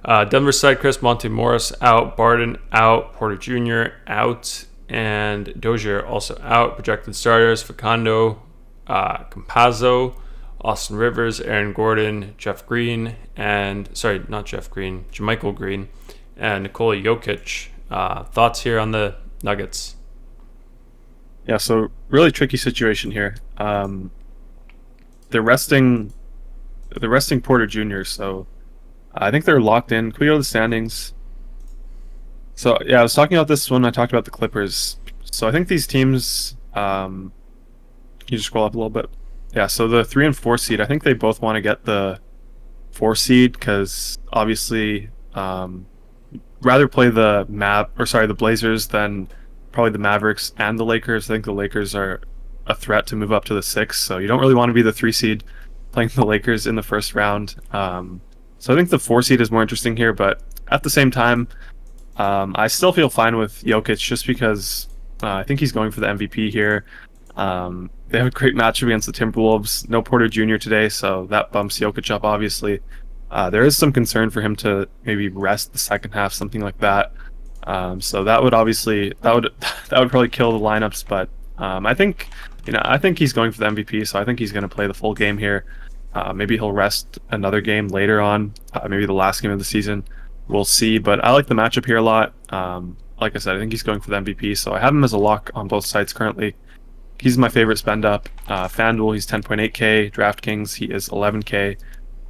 Denver side, Chris, Monte Morris out, Barden out, Porter Jr. out, and Dozier also out. Projected starters: Facundo, Campazzo, Austin Rivers, Aaron Gordon, Jeff Green, not Jeff Green, JaMychal Green, and Nikola Jokic. Thoughts here on the Nuggets? Yeah, so really tricky situation here. They're resting Porter Jr., so I think they're locked in. Can we go to the standings? So yeah, I was talking about this when I talked about the Clippers. So I think these teams, can you just scroll up a little bit? Yeah, so the 3 and 4 seed, I think they both want to get the 4 seed because obviously rather play the Blazers than probably the Mavericks and the Lakers. I think the Lakers are a threat to move up to the 6, so you don't really want to be the 3 seed playing the Lakers in the first round. So I think the 4 seed is more interesting here, but at the same time, I still feel fine with Jokic just because I think he's going for the MVP here. They have a great matchup against the Timberwolves. No Porter Jr. today, so that bumps Jokic up, obviously. There is some concern for him to maybe rest the second half, something like that. So that would probably kill the lineups, but I think he's going for the MVP, so I think he's going to play the full game here. Maybe he'll rest another game later on, maybe the last game of the season. We'll see, but I like the matchup here a lot. Like I said, I think he's going for the MVP, so I have him as a lock on both sides currently. He's my favorite spend up. FanDuel, he's 10.8K. DraftKings, he is 11K.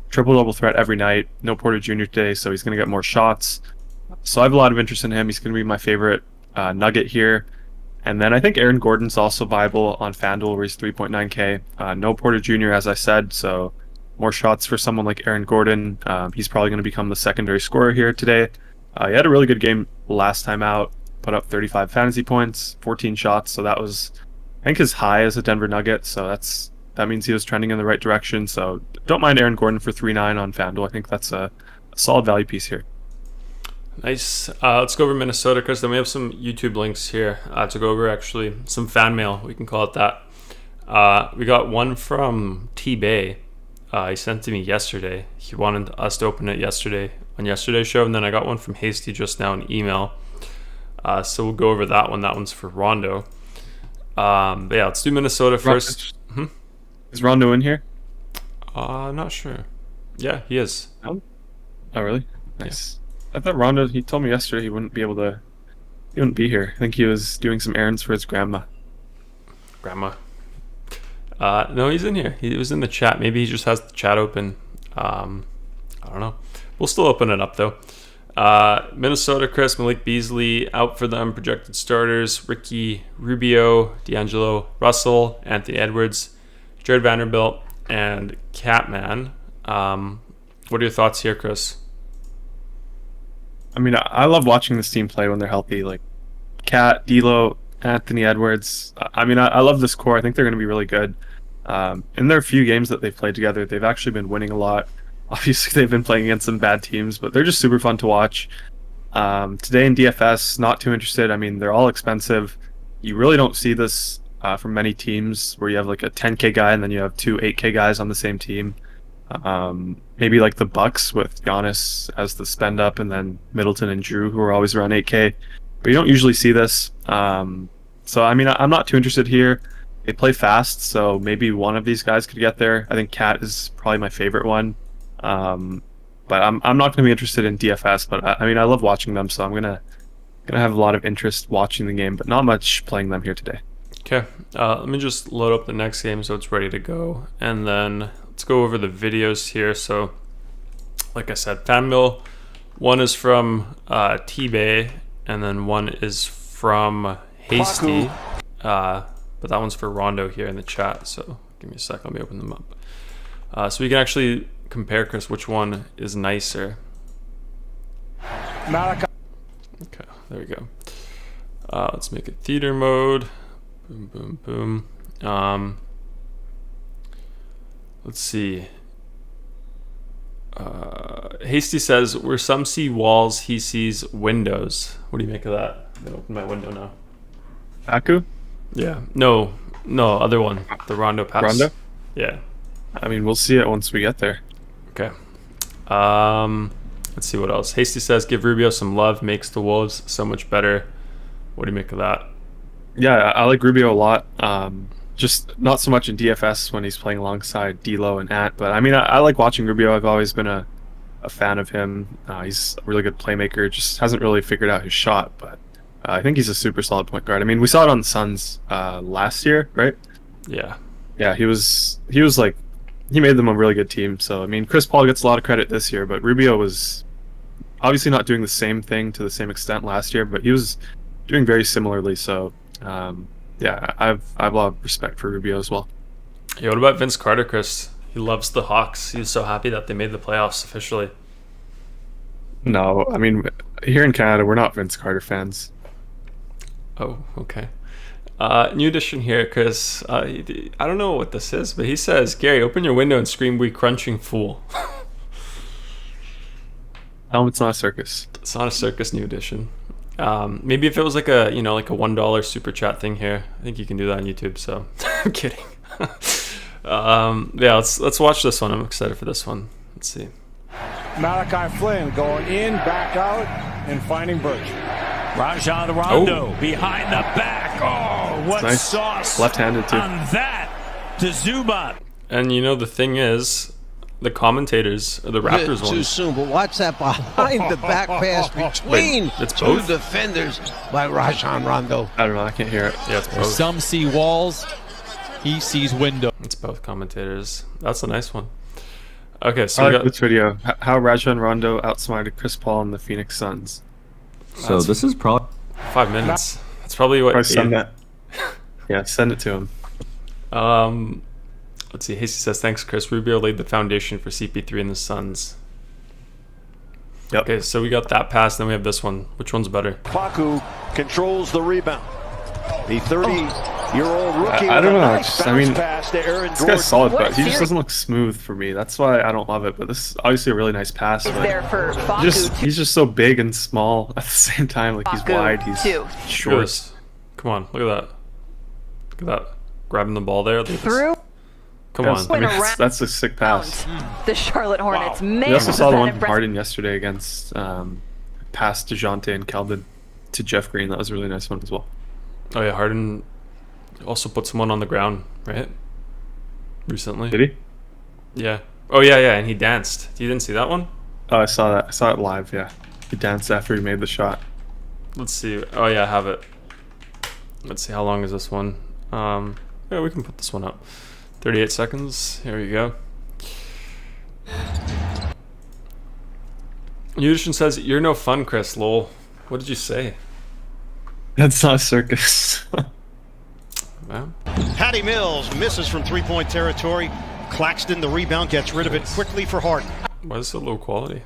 Triple-double threat every night. No Porter Jr. today, so he's going to get more shots. So I have a lot of interest in him. He's going to be my favorite nugget here. And then I think Aaron Gordon's also viable on FanDuel, where he's 3.9K. No Porter Jr., as I said, so more shots for someone like Aaron Gordon. He's probably going to become the secondary scorer here today. He had a really good game last time out, put up 35 fantasy points, 14 shots, so that was, I think, his high as a Denver Nugget, so that means he was trending in the right direction. So don't mind Aaron Gordon for 3.9 on FanDuel. I think that's a solid value piece here. Nice. Let's go over Minnesota, Chris. Then we have some YouTube links here to go over, actually, some fan mail. We can call it that. We got one from T-Bay. He sent it to me yesterday. He wanted us to open it yesterday on yesterday's show, and then I got one from Hasty just now in email. So we'll go over that one. That one's for Rondo. But yeah, let's do Minnesota first. Is Rondo in here? Not sure. Yeah, he is. Oh, really? Nice. Yeah. I thought Rondo, he told me yesterday he wouldn't be here. I think he was doing some errands for his grandma. No, he's in here. He was in the chat. Maybe he just has the chat open. I don't know. We'll still open it up, though. Minnesota, Chris, Malik Beasley out for them. Projected starters: Ricky Rubio, D'Angelo Russell, Anthony Edwards, Jared Vanderbilt, and Catman. What are your thoughts here, Chris? I mean, I love watching this team play when they're healthy. Like Cat, D'Lo, Anthony Edwards. I mean, I love this core. I think they're going to be really good. In their few games that they've played together, they've actually been winning a lot. Obviously, they've been playing against some bad teams, but they're just super fun to watch. Today in DFS, not too interested. I mean, they're all expensive. You really don't see this from many teams where you have like a 10K guy and then you have two 8K guys on the same team. Maybe like the Bucks with Giannis as the spend up, and then Middleton and Drew, who are always around 8K. But you don't usually see this. So, I mean, I'm not too interested here. They play fast, so maybe one of these guys could get there. I think Cat is probably my favorite one. But I'm not going to be interested in DFS. But I mean, I love watching them, so I'm gonna have a lot of interest watching the game, but not much playing them here today. Okay, let me just load up the next game so it's ready to go, and then let's go over the videos here. So, like I said, FanMill, one is from T-Bay, and then one is from Hasty. But that one's for Rondo here in the chat. So give me a sec. Let me open them up. So we can actually compare, Chris, which one is nicer. Okay, there we go. Let's make it theater mode. Boom, boom, boom. Let's see. Hasty says, where some see walls, he sees windows. What do you make of that? I'm going to open my window now. Aku? Yeah. No, other one. The Rondo pass. Rondo? Yeah. I mean, we'll see it once we get there. Okay. Let's see what else. Hasty says, give Rubio some love, makes the Wolves so much better. What do you make of that? Yeah, I like Rubio a lot. just not so much in DFS when he's playing alongside D'Lo and Ant. But I mean, I like watching Rubio. I've always been a fan of him. He's a really good playmaker. Just hasn't really figured out his shot, but I think he's a super solid point guard. I mean, we saw it on the Suns last year, right? Yeah. Yeah, he made them a really good team. So I mean, Chris Paul gets a lot of credit this year, but Rubio was obviously not doing the same thing to the same extent last year, but he was doing very similarly. So yeah, I've a lot of respect for Rubio as well. Yeah, what about Vince Carter, Chris? He loves the Hawks. He's so happy that they made the playoffs officially. No, I mean, here in Canada, we're not Vince Carter fans. Oh, okay. New addition here, Chris. I don't know what this is, but he says, Gary, open your window and scream, "We crunching fool." It's not a circus. It's not a circus. New edition. Maybe if it was like a $1 super chat thing here, I think you can do that on YouTube. So I'm kidding. Yeah, let's watch this one. I'm excited for this one. Let's see. Malachi Flynn going in, back out, and finding Birch. Rajon Rondo behind the back. Oh, what nice. sauce Left-handed too. on that to Zubac. And the thing is, the commentators or the Raptors Too one. soon, but watch that behind the back pass between Wait, it's two both? defenders by Rajon Rondo. I don't know. I can't hear it. Yeah, it's both. Some see walls, he sees windows. It's both commentators. That's a nice one. Okay, so I we like got this video. How Rajon Rondo outsmarted Chris Paul and the Phoenix Suns. So this is probably 5 minutes. That's probably what. Send that. Yeah, send it to him. Let's see. Hasty says, "Thanks, Chris. Rubio laid the foundation for CP3 and the Suns." Yep. Okay, so we got that pass. Then we have this one. Which one's better? Paku controls the rebound. The 30-year-old rookie. I don't with a know. nice I mean, bounce pass to Aaron This Gordon. guy's solid, What but he just series- doesn't look smooth for me. That's why I don't love it. But this is obviously a really nice pass. Is but there for Baku he's just so big and small at the same time. Like he's Baku wide, he's two. Look at short. this. Come on, look at that. Look at that. Grabbing the ball there. Look at this. through Come Yes, on. I mean, Went around. that's a sick pass. the Charlotte Hornets. Man, We also was saw the that one from impressive. Harden yesterday against past DeJounte and Keldon to Jeff Green. That was a really nice one as well. Oh yeah, Harden also put someone on the ground, right? Recently. Did he? Yeah. Oh yeah, and he danced. You didn't see that one? Oh, I saw that. I saw it live. Yeah, he danced after he made the shot. Let's see. Oh yeah, I have it. Let's see, how long is this one? Yeah, we can put this one up. 38 seconds. Here we go. Udishan says, "You're no fun, Chris." Lol. What did you say? That's not a circus. Wow. Patty Mills misses from three-point territory. Claxton, the rebound, gets rid of it quickly for Harden. Why is it low quality?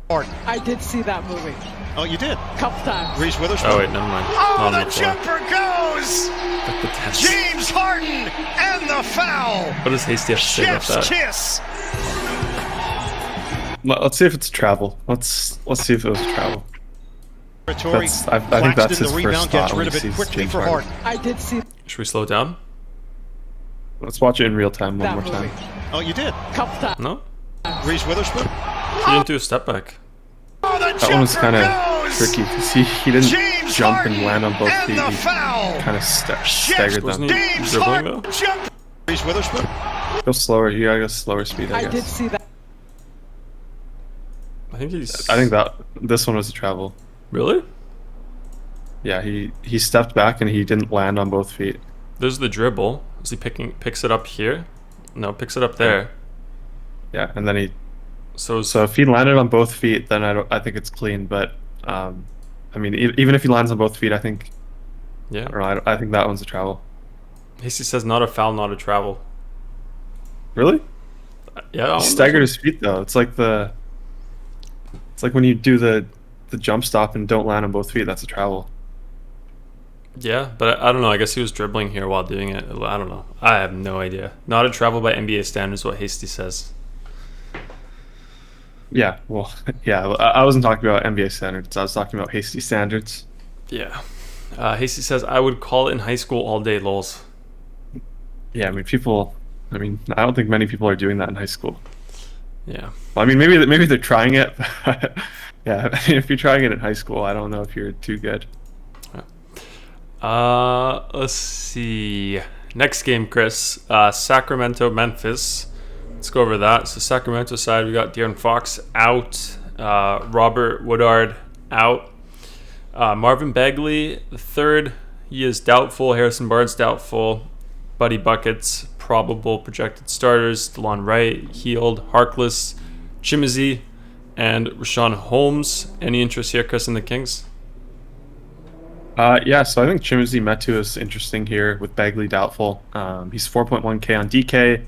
Harden. I did see that movie Oh, you did. a couple times. Reese Witherspoon. Oh wait, never mind. Oh, Not on the the floor. jumper goes! Like the test. James Harden and the foul. What does Hasty have to say about Chef's that? kiss. Let's see if it's travel. Let's see if it was travel. Territory. I think that's Claxton, his the first rebound, thought gets when rid of he it sees quickly James for Harden. Harden. I did see Should we slow it down? Let's watch it in real time one that more movie time. Oh, you did. a couple times. No? Reese Witherspoon. He didn't do a step back. Oh, the That one was jumper kind of goes! tricky because he didn't James jump Harden and land on both and feet. the He foul. kind of staggered Wasn't them. he James dribbling Harden though? jump. Reese Witherspoon. Go slower. You gotta go slower speed. I I did guess. see that. I think he's. I think that this one was a travel. Really? Yeah, he stepped back and he didn't land on both feet. There's the dribble. Is he picks it up here? No, picks it up there. Yeah, and then he. So So if he landed on both feet, then I think it's clean. But I mean, even if he lands on both feet, I think yeah. I don't know. I think that one's a travel. Hasty says not a foul, not a travel. Really? Yeah. He staggered his feet though. It's like when you do the jump stop and don't land on both feet. That's a travel. Yeah, but I don't know. I guess he was dribbling here while doing it. I don't know. I have no idea. Not a travel by NBA standards. What Hasty says. Yeah. Well, yeah. I wasn't talking about NBA standards. I was talking about Hasty standards. Yeah. Hasty says I would call it in high school all day. Lols. Yeah. I mean, I don't think many people are doing that in high school. Yeah. Well, I mean, maybe they're trying it. But yeah. I mean, if you're trying it in high school, I don't know if you're too good. Let's see. Next game, Chris. Sacramento, Memphis. Let's go over that. So Sacramento side, we got De'Aaron Fox out. Robert Woodard out. Marvin Bagley, the third, he is doubtful. Harrison Barnes doubtful. Buddy Buckets, probable projected starters. DeLon Wright, Heald, Harkless, Chimezie, and Rashawn Holmes. Any interest here, Chris, in the Kings? Yeah, so I think Chimezie Metu is interesting here with Bagley doubtful. He's 4.1K on DK.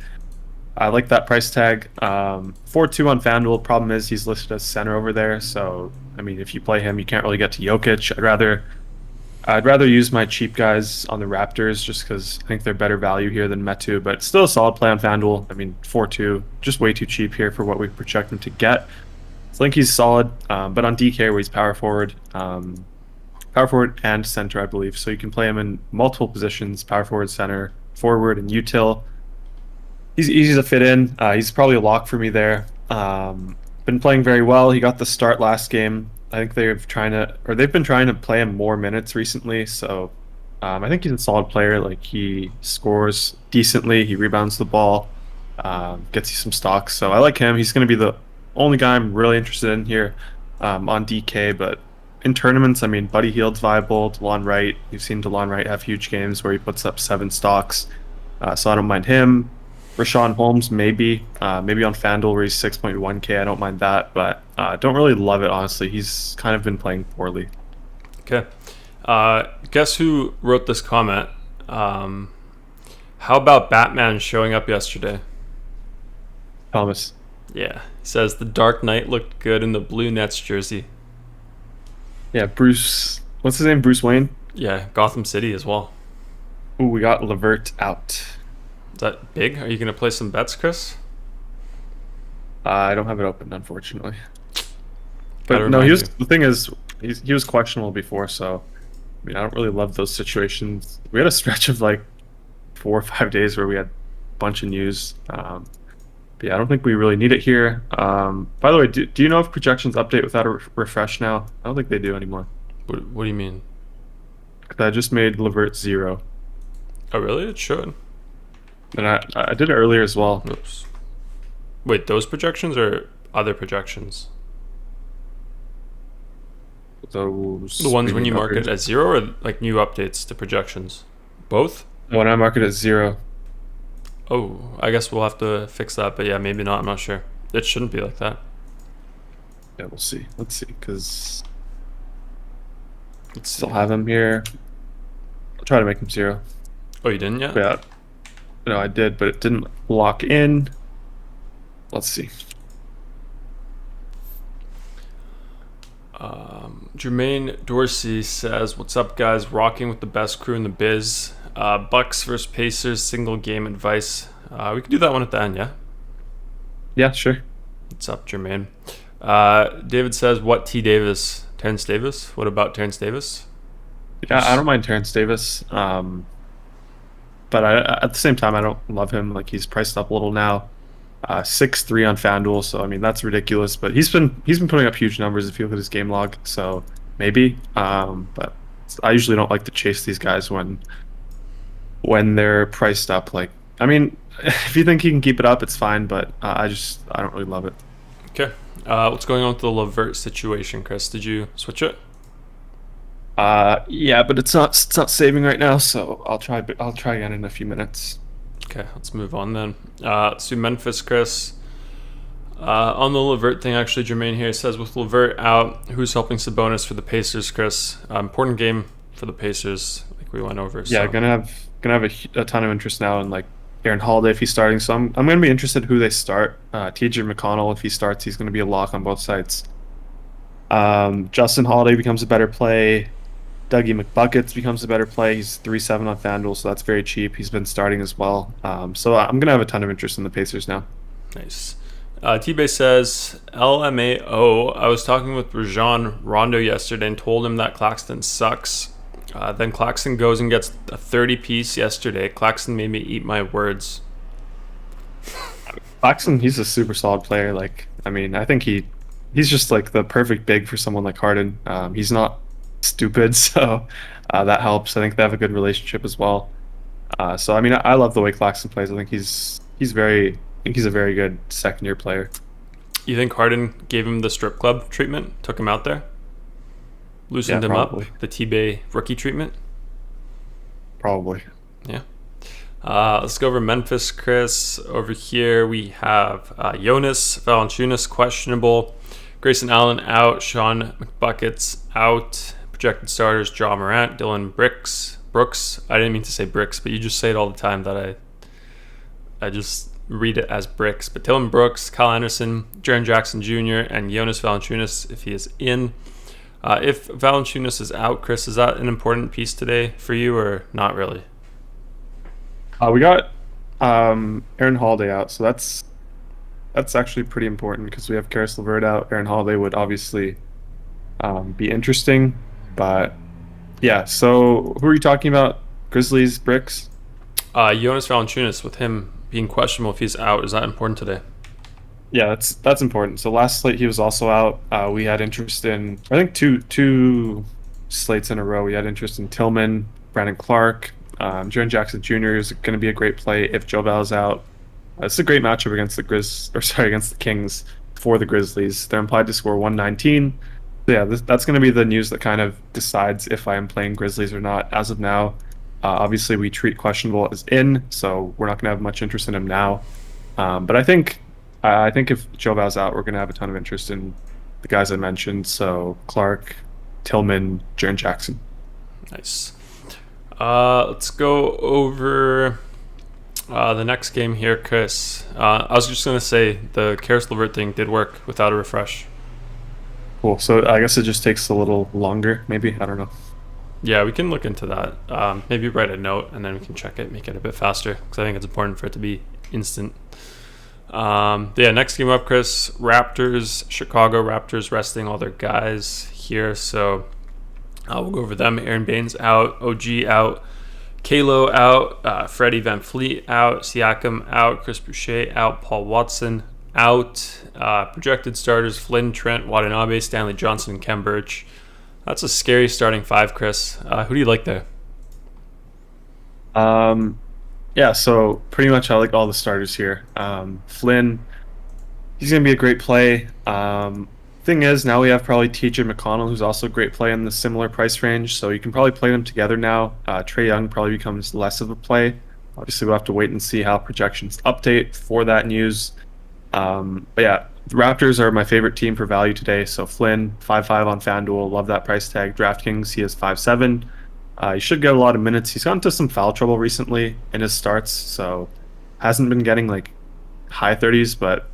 I like that price tag. 4.2 on FanDuel. Problem is he's listed as center over there. So, I mean, if you play him, you can't really get to Jokic. I'd rather use my cheap guys on the Raptors just because I think they're better value here than Metu. But still a solid play on FanDuel. I mean, 4.2, just way too cheap here for what we project him to get. So I think he's solid. But on DK, where he's power forward and center, I believe. So you can play him in multiple positions: power forward, center, forward, and util. He's easy to fit in. He's probably a lock for me there. Been playing very well. He got the start last game. I think they've been trying to play him more minutes recently. So I think he's a solid player. Like, he scores decently. He rebounds the ball, gets you some stocks. So I like him. He's going to be the only guy I'm really interested in here on DK. But in tournaments, I mean, Buddy Hield's viable. DeLon Wright. You've seen DeLon Wright have huge games where he puts up 7 stocks. So I don't mind him. Rashawn Holmes, maybe on FanDuel where he's 6.1K. I don't mind that, but don't really love it, honestly. He's kind of been playing poorly. Okay. Guess who wrote this comment? How about Batman showing up yesterday? Thomas. Yeah. He says the Dark Knight looked good in the blue Nets jersey. Yeah, Bruce. What's his name? Bruce Wayne? Yeah, Gotham City as well. Ooh, we got LeVert out. Is that big? Are you going to play some bets, Chris? I don't have it open, unfortunately. But no, the thing is, he was questionable before, so I mean, I don't really love those situations. We had a stretch of like 4 or 5 days where we had a bunch of news. But yeah, I don't think we really need it here. By the way, do you know if projections update without a refresh now? I don't think they do anymore. What do you mean? 'Cause I just made LeVert 0. Oh, really? It should. And I did it earlier as well. Oops. Wait, those projections or other projections? Those the ones when you mark it as 0 or like new updates to projections? Both? When I mark it as 0. Oh, I guess we'll have to fix that, but yeah, maybe not. I'm not sure. It shouldn't be like that. Yeah, we'll see. Let's see, because still have him here. I'll try to make him 0. Oh, you didn't yet? Yeah. No, I did, but it didn't lock in. Let's see. Jermaine Dorsey says, "What's up, guys? Rocking with the best crew in the biz. Bucks versus Pacers, single game advice. We could do that one at the end, yeah? Yeah, sure. What's up, Jermaine? David says, what T. Davis? Terrence Davis? What about Terrence Davis? Yeah, I don't mind Terrence Davis. But at the same time, I don't love him. Like, he's priced up a little now. 6.3 on FanDuel, so I mean that's ridiculous. But he's been putting up huge numbers if you look at his game log. So maybe. But I usually don't like to chase these guys when they're priced up. Like, I mean, if you think he can keep it up, it's fine. But I don't really love it. Okay. What's going on with the LeVert situation, Chris? Did you switch it? Yeah, but it's not saving right now, so I'll try again in a few minutes. Okay, let's move on then. Let's do Memphis, Chris. On the LeVert thing, actually, Jermaine here says, with LeVert out, who's helping Sabonis for the Pacers, Chris? Important game for the Pacers, like we went over. Yeah, so. gonna have a ton of interest now in like Aaron Holiday if he's starting. So I'm gonna be interested who they start. T.J. McConnell, if he starts, he's gonna be a lock on both sides. Justin Holiday becomes a better play. Dougie McBuckets becomes a better play. He's 3.7 on FanDuel, so that's very cheap. He's been starting as well. So I'm going to have a ton of interest in the Pacers now. Nice. T-Base says, LMAO, I was talking with Rajon Rondo yesterday and told him that Claxton sucks. Then Claxton goes and gets a 30-piece yesterday. Claxton made me eat my words. Claxton, he's a super solid player. Like, I mean, I think he's just like the perfect big for someone like Harden. He's not stupid, so That helps. I think they have a good relationship as well. So I mean, I love the way Claxton plays. I think he's very. I think he's a very good second-year player. You think Harden gave him the strip club treatment? Took him out there, loosened him probably. up. The T-Bay rookie treatment. Probably. Yeah. Let's go over Memphis, Chris. Over here we have Jonas Valanciunas questionable, Grayson Allen out, Sean McBucket's out. Projected starters: Ja Morant, Dylan Brooks. I didn't mean to say Bricks, but you just say it all the time that I just read it as Bricks. But Dylan Brooks, Kyle Anderson, Jaren Jackson Jr., and Jonas Valanciunas if he is in. If Valanciunas is out, Chris, is that an important piece today for you or not really? We got Aaron Holiday out, so that's actually pretty important because we have Karis LeVert out. Aaron Holiday would obviously be interesting, but yeah. So who are you talking about? Grizzlies, Bricks? Jonas Valanciunas, with him being questionable if he's out, is that important today? Yeah, that's important. So last slate he was also out. We had interest in, I think, two slates in a row. We had interest in Tillman, Brandon Clark. Jaren Jackson Jr. is going to be a great play if Joe Val's out. It's a great matchup against against the Kings for the Grizzlies. They're implied to score 119. So yeah, that's going to be the news that kind of decides if I am playing Grizzlies or not. As of now, obviously we treat questionable as in, so we're not going to have much interest in him now. But I think if Joe Val's out, we're going to have a ton of interest in the guys I mentioned. So Clark, Tillman, Jaren Jackson. Nice. Let's go over the next game here, Chris. I was just going to say the Karis LeVert thing did work without a refresh. Cool. So I guess it just takes a little longer, maybe? I don't know. Yeah, we can look into that. Maybe write a note and then we can check it, make it a bit faster because I think it's important for it to be instant. Yeah, next game up, Chris. Chicago Raptors resting all their guys here. So we'll go over them. Aaron Baines out, OG out, Kalo out, Freddie Van Fleet out, Siakam out, Chris Boucher out, Paul Watson out. Projected starters: Flynn, Trent, Watanabe, Stanley Johnson, and Kem Birch. That's a scary starting five, Chris. Who do you like there? Yeah, so pretty much I like all the starters here. Flynn, he's going to be a great play. Thing is, now we have probably TJ McConnell, who's also a great play in the similar price range, so you can probably play them together now. Trae Young probably becomes less of a play. Obviously, we'll have to wait and see how projections update for that news. But yeah, the Raptors are my favorite team for value today. So Flynn, 5.5 on FanDuel. Love that price tag. DraftKings, he is 5.7. He should get a lot of minutes. He's gotten into some foul trouble recently in his starts, so hasn't been getting like high 30s, but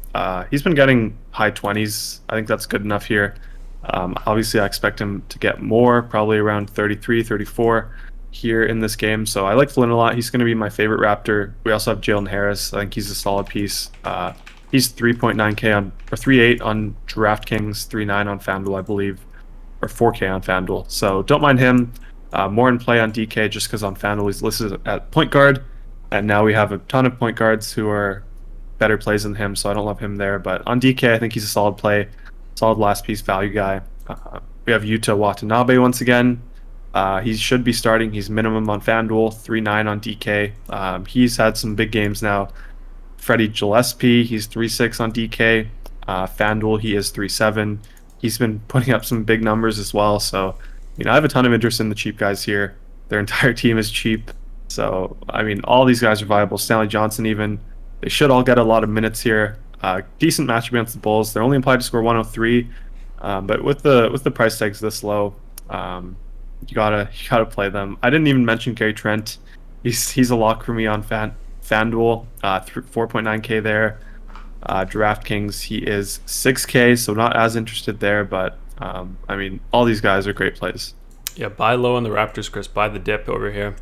he's been getting high 20s. I think that's good enough here. Obviously, I expect him to get more, probably around 33, 34 here in this game. So I like Flynn a lot. He's going to be my favorite Raptor. We also have Jalen Harris. I think he's a solid piece. He's 3.9K on, or 3.8 on DraftKings, 3.9 on FanDuel, I believe, or 4K on FanDuel. So don't mind him. More in play on DK just because on FanDuel he's listed at point guard, and now we have a ton of point guards who are better plays than him, so I don't love him there. But on DK, I think he's a solid play, solid last piece value guy. We have Yuta Watanabe once again. He should be starting. He's minimum on FanDuel, 3.9 on DK. He's had some big games now. Freddie Gillespie, he's 3.6 on DK. FanDuel, he is 3.7. He's been putting up some big numbers as well, so I have a ton of interest in the cheap guys here. Their entire team is cheap. So, all these guys are viable. Stanley Johnson even. They should all get a lot of minutes here. Decent matchup against the Bulls. They're only implied to score 103. But with the price tags this low, you gotta play them. I didn't even mention Gary Trent. He's a lock for me on FanDuel. 4.9K there. DraftKings, he is 6K, so not as interested there, but all these guys are great plays. Yeah, buy low on the Raptors, Chris. Buy the dip over here.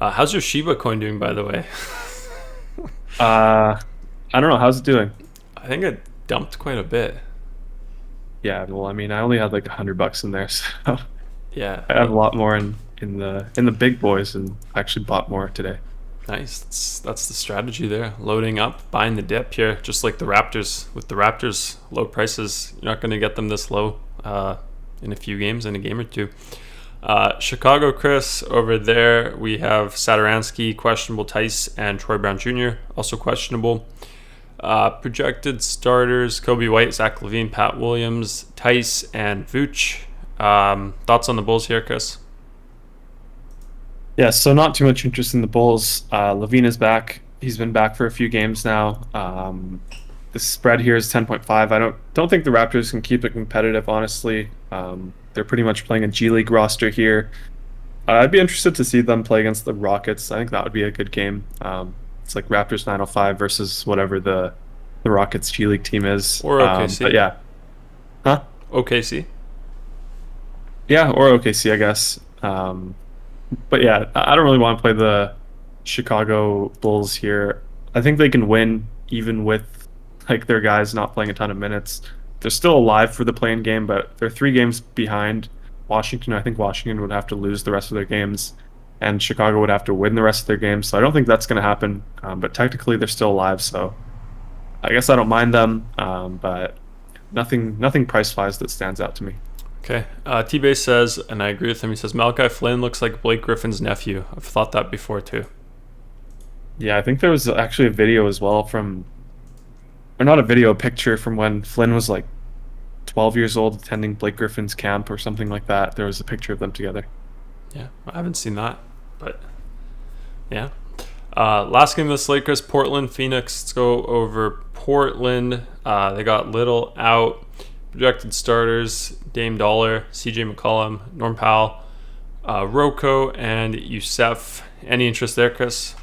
How's your Shiba coin doing, by the way? I don't know. How's it doing? I think it dumped quite a bit. Yeah, well, I only had like $100 in there, so yeah, I have a lot more in the big boys, and actually bought more today. Nice. That's the strategy there. Loading up, buying the dip here, just like the Raptors. With the Raptors, low prices, you're not going to get them this low in a few games, in a game or two. Chicago, Chris. Over there, we have Satoransky, questionable. Tice and Troy Brown Jr., also questionable. Projected starters, Kobe White, Zach LaVine, Pat Williams, Tice, and Vooch. Thoughts on the Bulls here, Chris? Yeah, so not too much interest in the Bulls. LaVine is back. He's been back for a few games now. The spread here is 10.5. I don't think the Raptors can keep it competitive, honestly. They're pretty much playing a G League roster here. I'd be interested to see them play against the Rockets. I think that would be a good game. It's like Raptors 905 versus whatever the Rockets G League team is. Or OKC. But yeah. Huh? OKC? Yeah, or OKC, I guess. But yeah, I don't really want to play the Chicago Bulls here. I think they can win even with like their guys not playing a ton of minutes. They're still alive for the play-in game, but they're 3 games behind Washington. I think Washington would have to lose the rest of their games, and Chicago would have to win the rest of their games. So I don't think that's going to happen. But technically, they're still alive, so I guess I don't mind them. But nothing price-wise that stands out to me. Okay. T-Base says, and I agree with him, he says, Malachi Flynn looks like Blake Griffin's nephew. I've thought that before, too. Yeah, I think there was actually a video as well from... Or not a video, a picture from when Flynn was like 12 years old attending Blake Griffin's camp or something like that. There was a picture of them together. Yeah, I haven't seen that, but yeah. Last game of the slate, Chris, Portland, Phoenix. Let's go over Portland. They got Little out. Projected starters, Dame Dollar, CJ McCollum, Norm Powell, Rocco, and Youssef. Any interest there, Chris?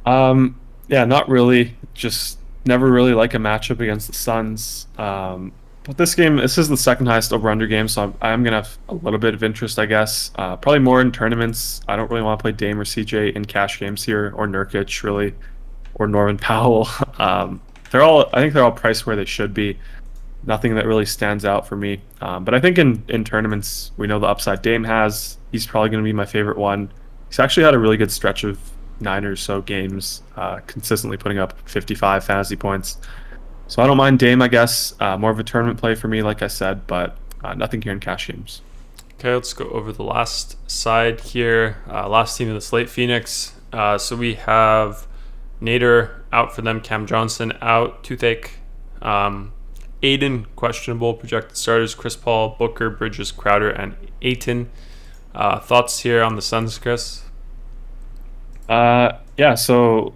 Yeah, not really. Just never really like a matchup against the Suns. But this is the second highest over-under game, so I'm going to have a little bit of interest, I guess. Probably more in tournaments. I don't really want to play Dame or CJ in cash games here, or Nurkic, really, or Norman Powell. I think they're all priced where they should be. Nothing that really stands out for me. But I think in tournaments, we know the upside Dame has. He's probably going to be my favorite one. He's actually had a really good stretch of 9 or so games, consistently putting up 55 fantasy points. So I don't mind Dame, I guess. More of a tournament play for me, like I said, but nothing here in cash games. Okay, let's go over the last side here. Last team of the slate, Phoenix. So we have Nader out for them, Cam Johnson out, toothache. Aiden, questionable. Projected starters, Chris Paul, Booker, Bridges, Crowder, and Ayton. Thoughts here on the Suns, Chris? Yeah, so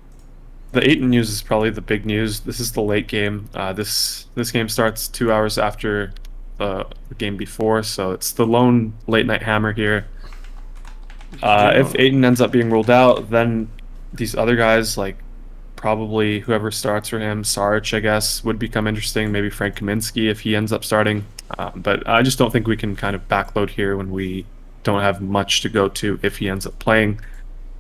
the Ayton news is probably the big news. This is the late game. This game starts 2 hours after the game before, so it's the lone late night hammer here. If Ayton ends up being ruled out, then these other guys, like probably whoever starts for him, Saric, I guess, would become interesting. Maybe Frank Kaminsky if he ends up starting. But I just don't think we can kind of backload here when we don't have much to go to if he ends up playing.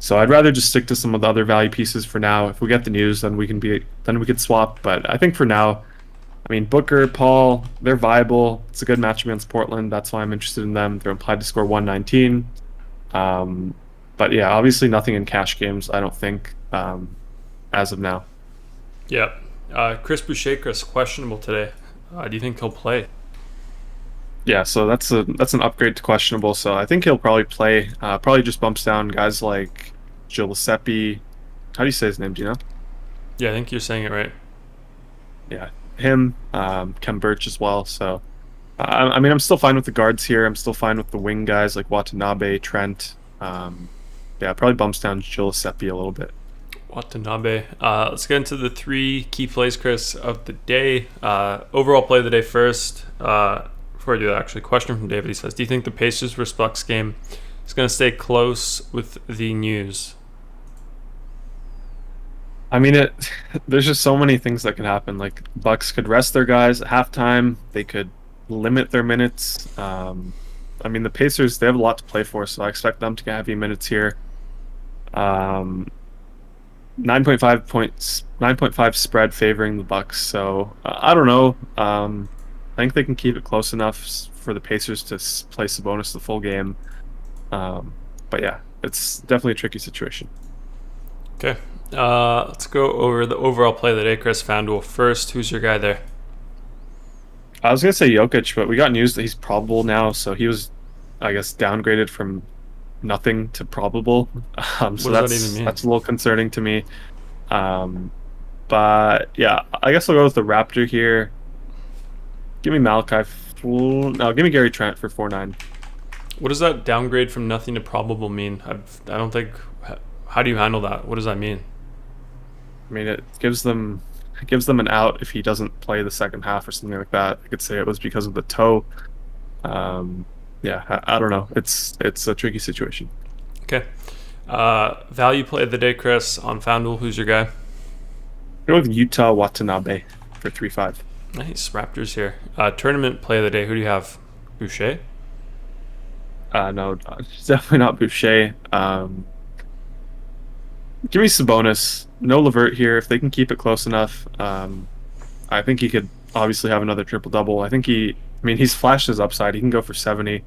So I'd rather just stick to some of the other value pieces for now. If we get the news, then we could swap. But I think for now, I mean, Booker, Paul, they're viable. It's a good match against Portland. That's why I'm interested in them. They're implied to score 119. But yeah, obviously nothing in cash games, I don't think, as of now. Yeah. Chris Boucher, Chris, questionable today. Do you think he'll play? Yeah, so that's an upgrade to questionable. So I think he'll probably play. Probably just bumps down guys like Giuseppe. How do you say his name? Do you know? Yeah, I think you're saying it right. Yeah, him, Kem Birch as well. So, I mean, I'm still fine with the guards here. I'm still fine with the wing guys like Watanabe, Trent. Yeah, probably bumps down Giuseppe a little bit. Watanabe. Let's get into the 3 key plays, Chris, of the day. Overall play of the day first. Before I do that, actually, question from David. He says, do you think the Pacers vs. Bucks game is going to stay close with the news? I mean, there's just so many things that can happen. Like, Bucks could rest their guys at halftime. They could limit their minutes. I mean, the Pacers, they have a lot to play for, so I expect them to get heavy minutes here. 9.5 points, 9.5 spread favoring the Bucks. So I don't know. I think they can keep it close enough for the Pacers to play Sabonis the full game. But yeah, it's definitely a tricky situation. Okay. Let's go over the overall play of the day, Chris. FanDuel first. Who's your guy there? I was going to say Jokic, but we got news that he's probable now. So he was I guess, downgraded from nothing to probable. So What does that even mean? that's a little concerning to me. But yeah, I guess I'll go with the Raptor here. Give me Malachi. No, give me Gary Trent for 4.9. What does that downgrade from nothing to probable mean? I don't think. How do you handle that? What does that mean? I mean, it gives them an out if he doesn't play the second half or something like that. I could say it was because of the toe. Yeah, I don't know. It's a tricky situation. Okay. Value play of the day, Chris, on FanDuel. Who's your guy? Go with Utah Watanabe for 3.5. Nice. Raptors here. Tournament play of the day. Who do you have? Boucher? No, it's definitely not Boucher. Give me Sabonis. No Levert here. If they can keep it close enough, I think he could obviously have another triple-double. He's flashed his upside. He can go for 70.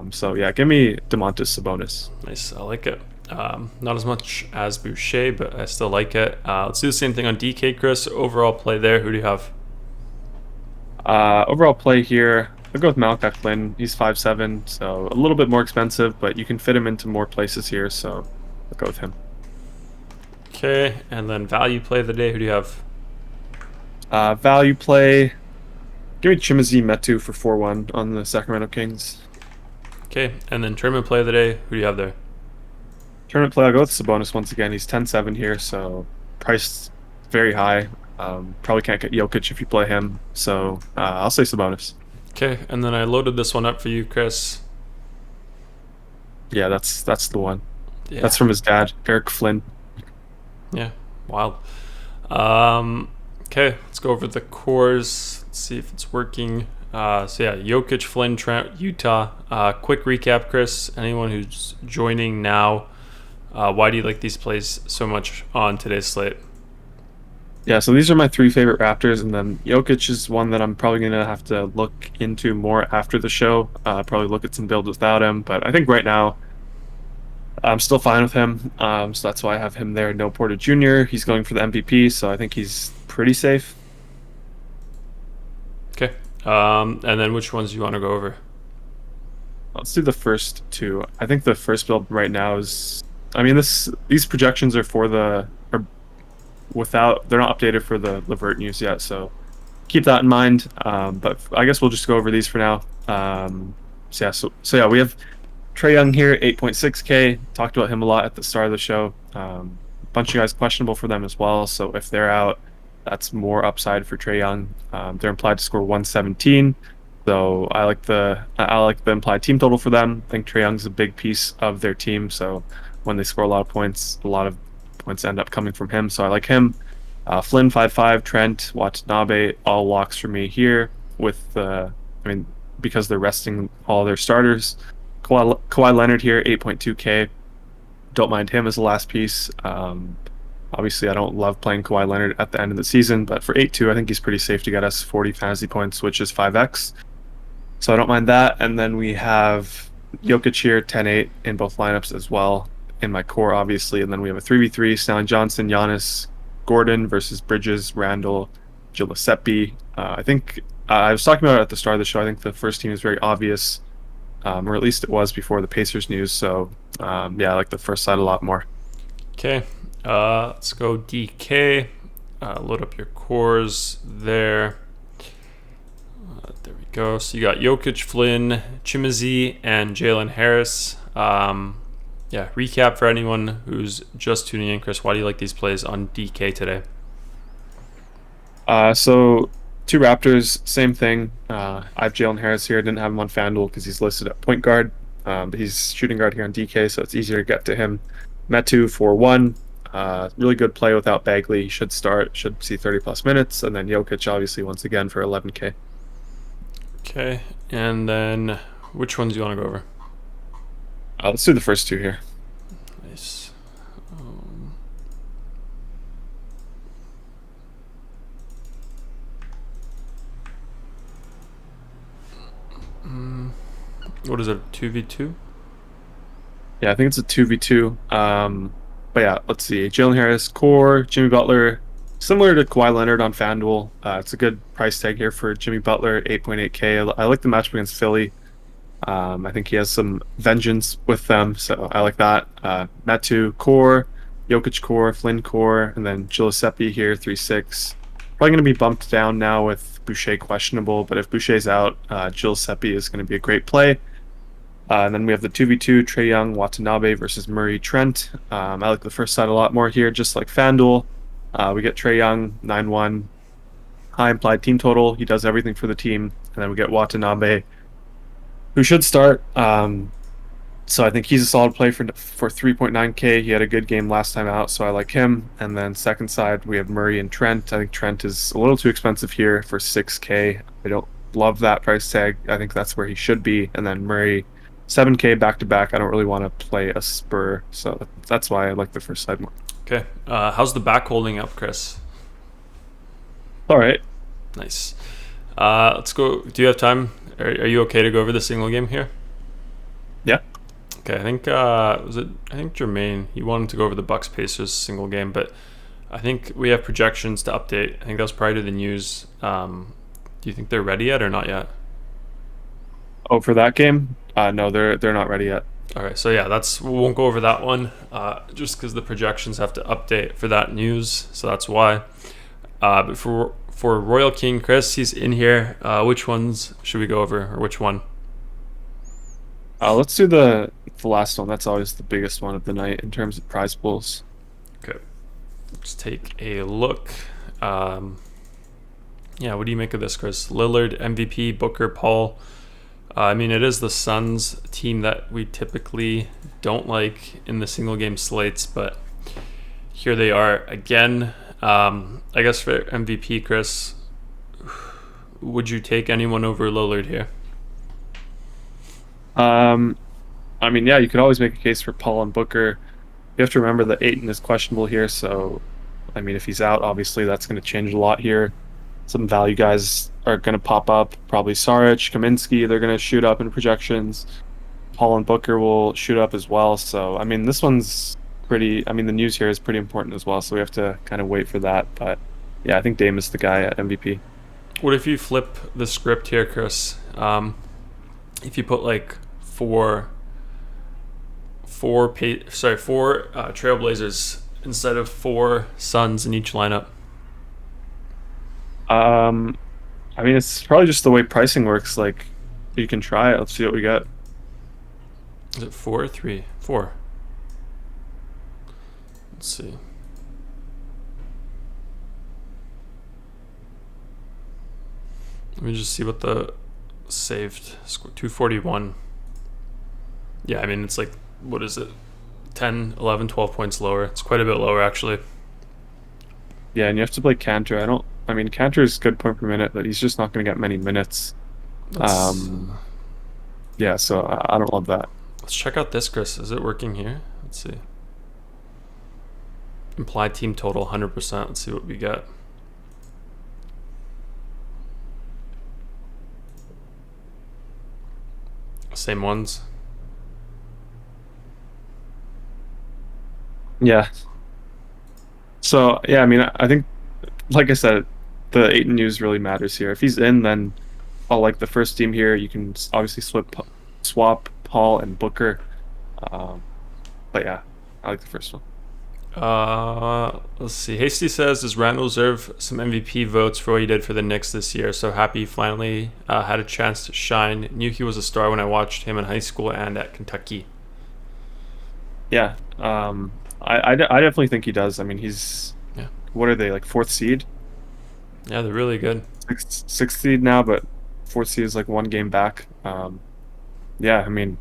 So yeah, give me Domantas Sabonis. Nice. I like it. Not as much as Boucher, but I still like it. Let's do the same thing on DK, Chris. Overall play there. Who do you have? Overall play here, I'll go with Malachi Flynn. He's 5'7", so a little bit more expensive, but you can fit him into more places here, so I'll go with him. Okay, and then value play of the day. Who do you have? Value play, give me Chimezie Metu for 4.1 on the Sacramento Kings. Okay, and then tournament play of the day. Who do you have there? Tournament play, I'll go with Sabonis once again. He's 10.7 here, so priced very high. Probably can't get Jokic if you play him, so I'll say Sabonis. Okay, and then I loaded this one up for you, Chris. Yeah, that's the one. Yeah. That's from his dad, Eric Flynn. Yeah, wild. Okay, let's go over the cores. Let's see if it's working. So yeah, Jokic, Flynn, Trent, Utah. Quick recap, Chris. Anyone who's joining now, why do you like these plays so much on today's slate? Yeah, so these are my 3 favorite Raptors, and then Jokic is one that I'm probably going to have to look into more after the show. Probably look at some builds without him, but I think right now I'm still fine with him. So that's why I have him there. No Porter Jr. He's going for the MVP, so I think he's pretty safe. Okay, and then which ones do you want to go over? Let's do the first 2. I think the first build right now is, these projections are for they're not updated for the Levert news yet, so keep that in mind. But I guess we'll just go over these for now. So yeah, we have Trae Young here, 8.6K. Talked about him a lot at the start of the show. A bunch of guys questionable for them as well, so if they're out, that's more upside for Trae Young. They're implied to score 117, so I like the implied team total for them. I think Trae Young's a big piece of their team, so when they score a lot of points end up coming from him, so I like him. Flynn 5.5, Trent, Watanabe, all locks for me here with because they're resting all their starters. Kawhi Leonard here, 8.2K. Don't mind him as the last piece. Obviously, I don't love playing Kawhi Leonard at the end of the season, but for 8.2, I think he's pretty safe to get us 40 fantasy points, which is 5x. So I don't mind that. And then we have Jokic here, 10.8 in both lineups as well. In my core, obviously, and then we have a 3v3, Stalin Johnson, Giannis, Gordon versus Bridges, Randall, Giuseppe. I think I was talking about it at the start of the show. I think the first team is very obvious, or at least it was before the Pacers news. So yeah, I like the first side a lot more. Okay, let's go DK. Load up your cores there. There we go. So you got Jokic, Flynn, Chimezie, and Jalen Harris. Yeah, recap for anyone who's just tuning in, Chris. Why do you like these plays on DK today? So 2 Raptors, same thing. I have Jalen Harris here. I didn't have him on FanDuel because he's listed at point guard, but he's shooting guard here on DK, so it's easier to get to him. Metu 4.1, really good play without Bagley. He should see 30+ minutes, and then Jokic obviously once again for 11K. Okay, and then which ones do you want to go over? Let's do the first 2 here. Nice. What is it, 2v2? Yeah, I think it's a 2v2. But yeah, let's see. Jalen Harris, core, Jimmy Butler, similar to Kawhi Leonard on FanDuel. It's a good price tag here for Jimmy Butler, 8.8K. I like the matchup against Philly. I think he has some vengeance with them, so I like that. Matu core, Jokic core, Flynn core, and then Giuseppe here 3-6. Probably going to be bumped down now with Boucher questionable, but if Boucher's out, Giuseppe is going to be a great play. And then we have the 2v2, Trae Young, Watanabe versus Murray, Trent. I like the first side a lot more here, just like FanDuel. We get Trae Young, 9-1, high implied team total. He does everything for the team. And then we get Watanabe, who should start. So I think he's a solid play for 3.9K. He had a good game last time out, so I like him. And then second side, we have Murray and Trent. I think Trent is a little too expensive here for 6K. I don't love that price tag. I think that's where he should be. And then Murray, 7K back-to-back. I don't really want to play a Spur, so that's why I like the first side more. Okay. How's the back holding up, Chris? All right. Nice. Let's go. Do you have time? Are you okay to go over the single game here? Yeah. Okay, I think I think Jermaine, he wanted to go over the Bucks Pacers single game, but I think we have projections to update. I think that was prior to the news. Do you think they're ready yet or not yet? Oh, for that game? No, they're not ready yet. All right, so yeah, we won't go over that one, just because the projections have to update for that news, so that's why. But for Royal King, Chris, he's in here. Which ones should we go over, or which one? Let's do the last one. That's always the biggest one of the night in terms of prize pools. Okay, let's take a look. Yeah, what do you make of this, Chris? Lillard, MVP, Booker, Paul. I mean, it is the Suns team that we typically don't like in the single game slates, but here they are again. I guess for MVP, Chris, would you take anyone over Lillard here? I mean, yeah, you could always make a case for Paul and Booker. You have to remember that Ayton is questionable here, so I mean, if he's out, obviously that's going to change a lot here. Some value guys are going to pop up. Probably Saric, Kaminsky, they're going to shoot up in projections. Paul and Booker will shoot up as well. So, I mean, this one's pretty... I mean, the news here is pretty important as well, so we have to kind of wait for that. But, yeah, I think Dame is the guy at MVP. What if you flip the script here, Chris? If you put, like, four Trailblazers instead of 4 Suns in each lineup? I mean, it's probably just the way pricing works. Like, you can try it. Let's see what we got. Is it 4 or 3? 4. Let's see. Let me just see what the saved score. 241. Yeah, I mean, it's like, what is it? 10, 11, 12 points lower. It's quite a bit lower, actually. Yeah, and you have to play Cantor. I mean, Cantor is good point per minute, but he's just not going to get many minutes. Yeah, so I don't love that. Let's check out this, Chris. Is it working here? Let's see. Implied team total 100%. Let's see what we get. Same ones. Yeah. So, yeah, I mean, I think, like I said, the Ayton news really matters here. If he's in, then I'll like the first team here. You can obviously swap Paul and Booker. But yeah, I like the first one. Let's see. Hasty says, does Randall deserve some MVP votes for what he did for the Knicks this year? So happy he finally had a chance to shine. Knew he was a star when I watched him in high school and at Kentucky. Yeah, I definitely think he does. I mean, he's... Yeah. What are they, like 4th seed? Yeah, they're really good. Sixth seed now, but 4th seed is like 1 game back. Yeah, I mean,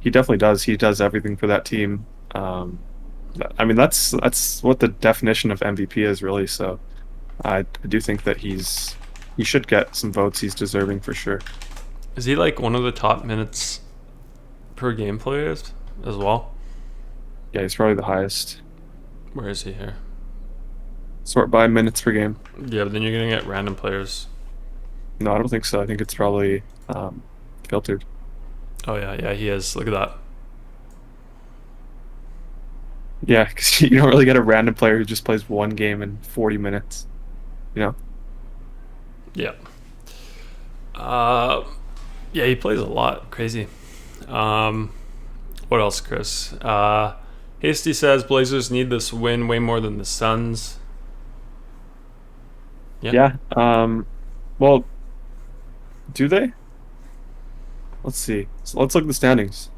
he definitely does. He does everything for that team. I mean, that's what the definition of MVP is, really. So I do think that he should get some votes. He's deserving for sure. Is he like one of the top minutes per game players as well? Yeah, he's probably the highest. Where is he here? Sort by minutes per game. Yeah, but then you're gonna get random players. No, I don't think so. I think it's probably filtered. Oh yeah, he is. Look at that. Yeah, because you don't really get a random player who just plays 1 game in 40 minutes. You know? Yeah. Yeah, he plays a lot. Crazy. What else, Chris? Hasty says Blazers need this win way more than the Suns. Yeah. Well, do they? Let's see. So let's look at the standings.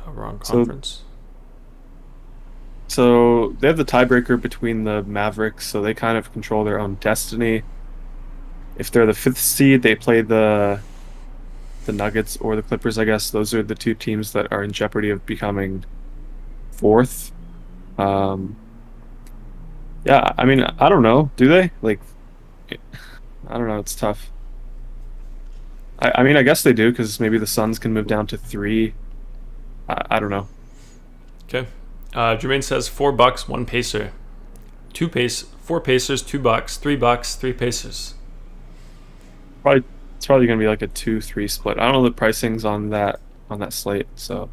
Wrong conference. So they have the tiebreaker between the Mavericks, so they kind of control their own destiny. If they're the 5th seed, they play the Nuggets or the Clippers, I guess. Those are the two teams that are in jeopardy of becoming 4th. Yeah, I mean, I don't know. Do they? Like, I don't know. It's tough. I mean, I guess they do, because maybe the Suns can move down to 3. I don't know. Okay. Jermaine says $4, 1 Pacer. 4 Pacers, $2, $3, 3 Pacers. It's probably gonna be like a 2-3 split. I don't know the pricings on that slate, so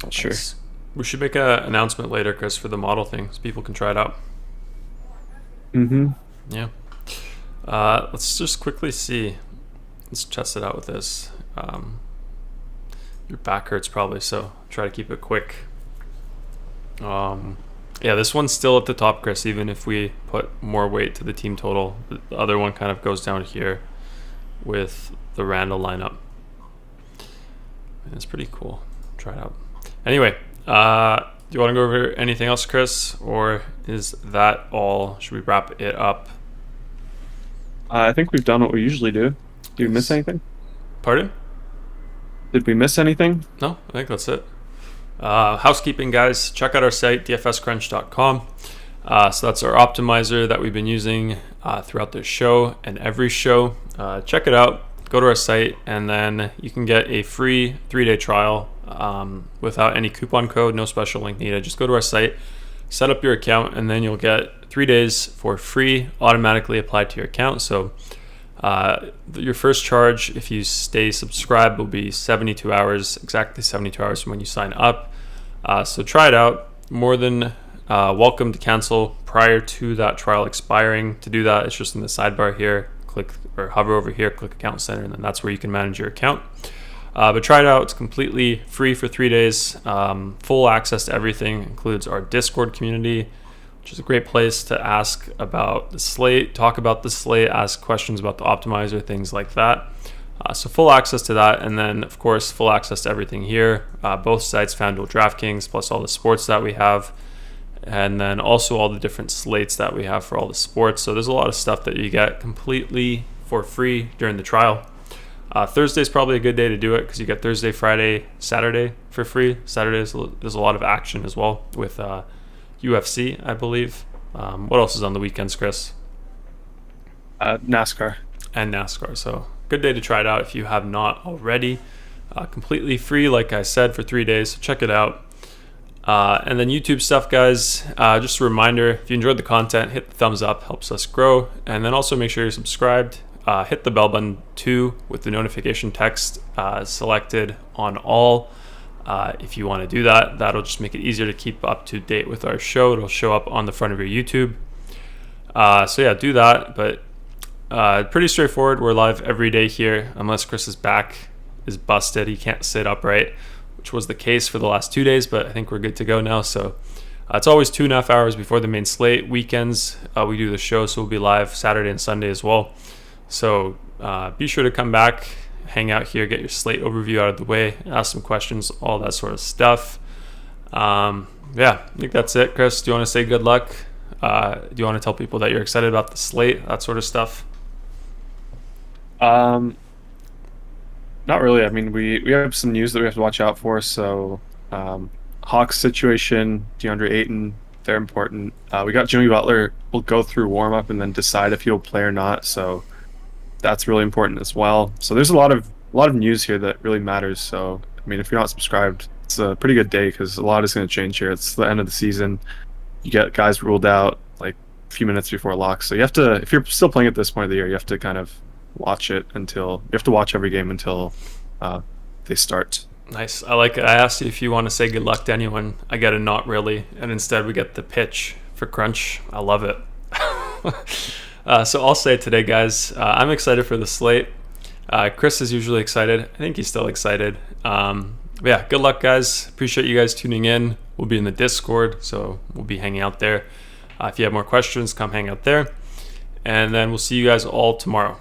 not sure. We should make an announcement later, Chris, for the model thing, so people can try it out. Yeah. Let's just quickly see. Let's test it out with this. Your back hurts probably, so try to keep it quick. Yeah, this one's still at the top, Chris, even if we put more weight to the team total. The other one kind of goes down here with the Randall lineup. And it's pretty cool. Try it out. Anyway, do you want to go over anything else, Chris? Or is that all? Should we wrap it up? I think we've done what we usually do. Did we miss anything? Pardon? Did we miss anything? No, I think that's it. Housekeeping, guys, check out our site, dfscrunch.com. So that's our optimizer that we've been using throughout the show and every show. Check it out. Go to our site, and then you can get a free 3-day trial without any coupon code, no special link needed. Just go to our site, set up your account, and then you'll get 3 days for free, automatically applied to your account. So your first charge, if you stay subscribed, will be 72 hours, exactly 72 hours from when you sign up. So try it out. More than welcome to cancel prior to that trial expiring. To do that, it's just in the sidebar here. Click or hover over here, click Account Center, and then that's where you can manage your account. But try it out. It's completely free for 3 days. Full access to everything. Includes our Discord community, which is a great place to ask about the slate, talk about the slate, ask questions about the optimizer, things like that. So full access to that, and then of course full access to everything here. Both sites, FanDuel, DraftKings, plus all the sports that we have, and then also all the different slates that we have for all the sports. So there's a lot of stuff that you get completely for free during the trial. Thursday is probably a good day to do it because you get Thursday, Friday, Saturday for free. Saturdays there's a lot of action as well with UFC, I believe. What else is on the weekends, Chris? NASCAR. And NASCAR. So good day to try it out if you have not already. Completely free, like I said, for 3 days. So check it out. And then YouTube stuff, guys. Just a reminder, if you enjoyed the content, hit the thumbs up, helps us grow. And then also make sure you're subscribed. Hit the bell button too with the notification text selected on all. If you want to do that, that'll just make it easier to keep up to date with our show. It'll show up on the front of your YouTube. So yeah, do that. But pretty straightforward. We're live every day here, unless Chris's back is busted. He can't sit upright, which was the case for the last 2 days, but I think we're good to go now. So it's always 2.5 hours before the main slate. Weekends, we do the show, so we'll be live Saturday and Sunday as well. So be sure to come back, hang out here, get your slate overview out of the way, ask some questions, all that sort of stuff. Yeah, I think that's it. Chris, do you want to say good luck? Do you want to tell people that you're excited about the slate, that sort of stuff? Not really. I mean, we have some news that we have to watch out for. So Hawks situation, DeAndre Ayton, they're important. We got Jimmy Butler. We'll go through warm-up and then decide if he'll play or not. So that's really important as well. So there's a lot of news here that really matters. So I mean, if you're not subscribed, it's a pretty good day because a lot is going to change here. It's the end of the season. You get guys ruled out like a few minutes before lock. So you have to, if you're still playing at this point of the year, you have to kind of watch every game until they start. Nice. I asked you if you want to say good luck to anyone. I get a not really, and instead we get the pitch for Crunch. I love it. So I'll say today, guys, I'm excited for the slate. Chris is usually excited. I think he's still excited. But yeah, good luck, guys. Appreciate you guys tuning in. We'll be in the Discord, so we'll be hanging out there. If you have more questions, come hang out there. And then we'll see you guys all tomorrow.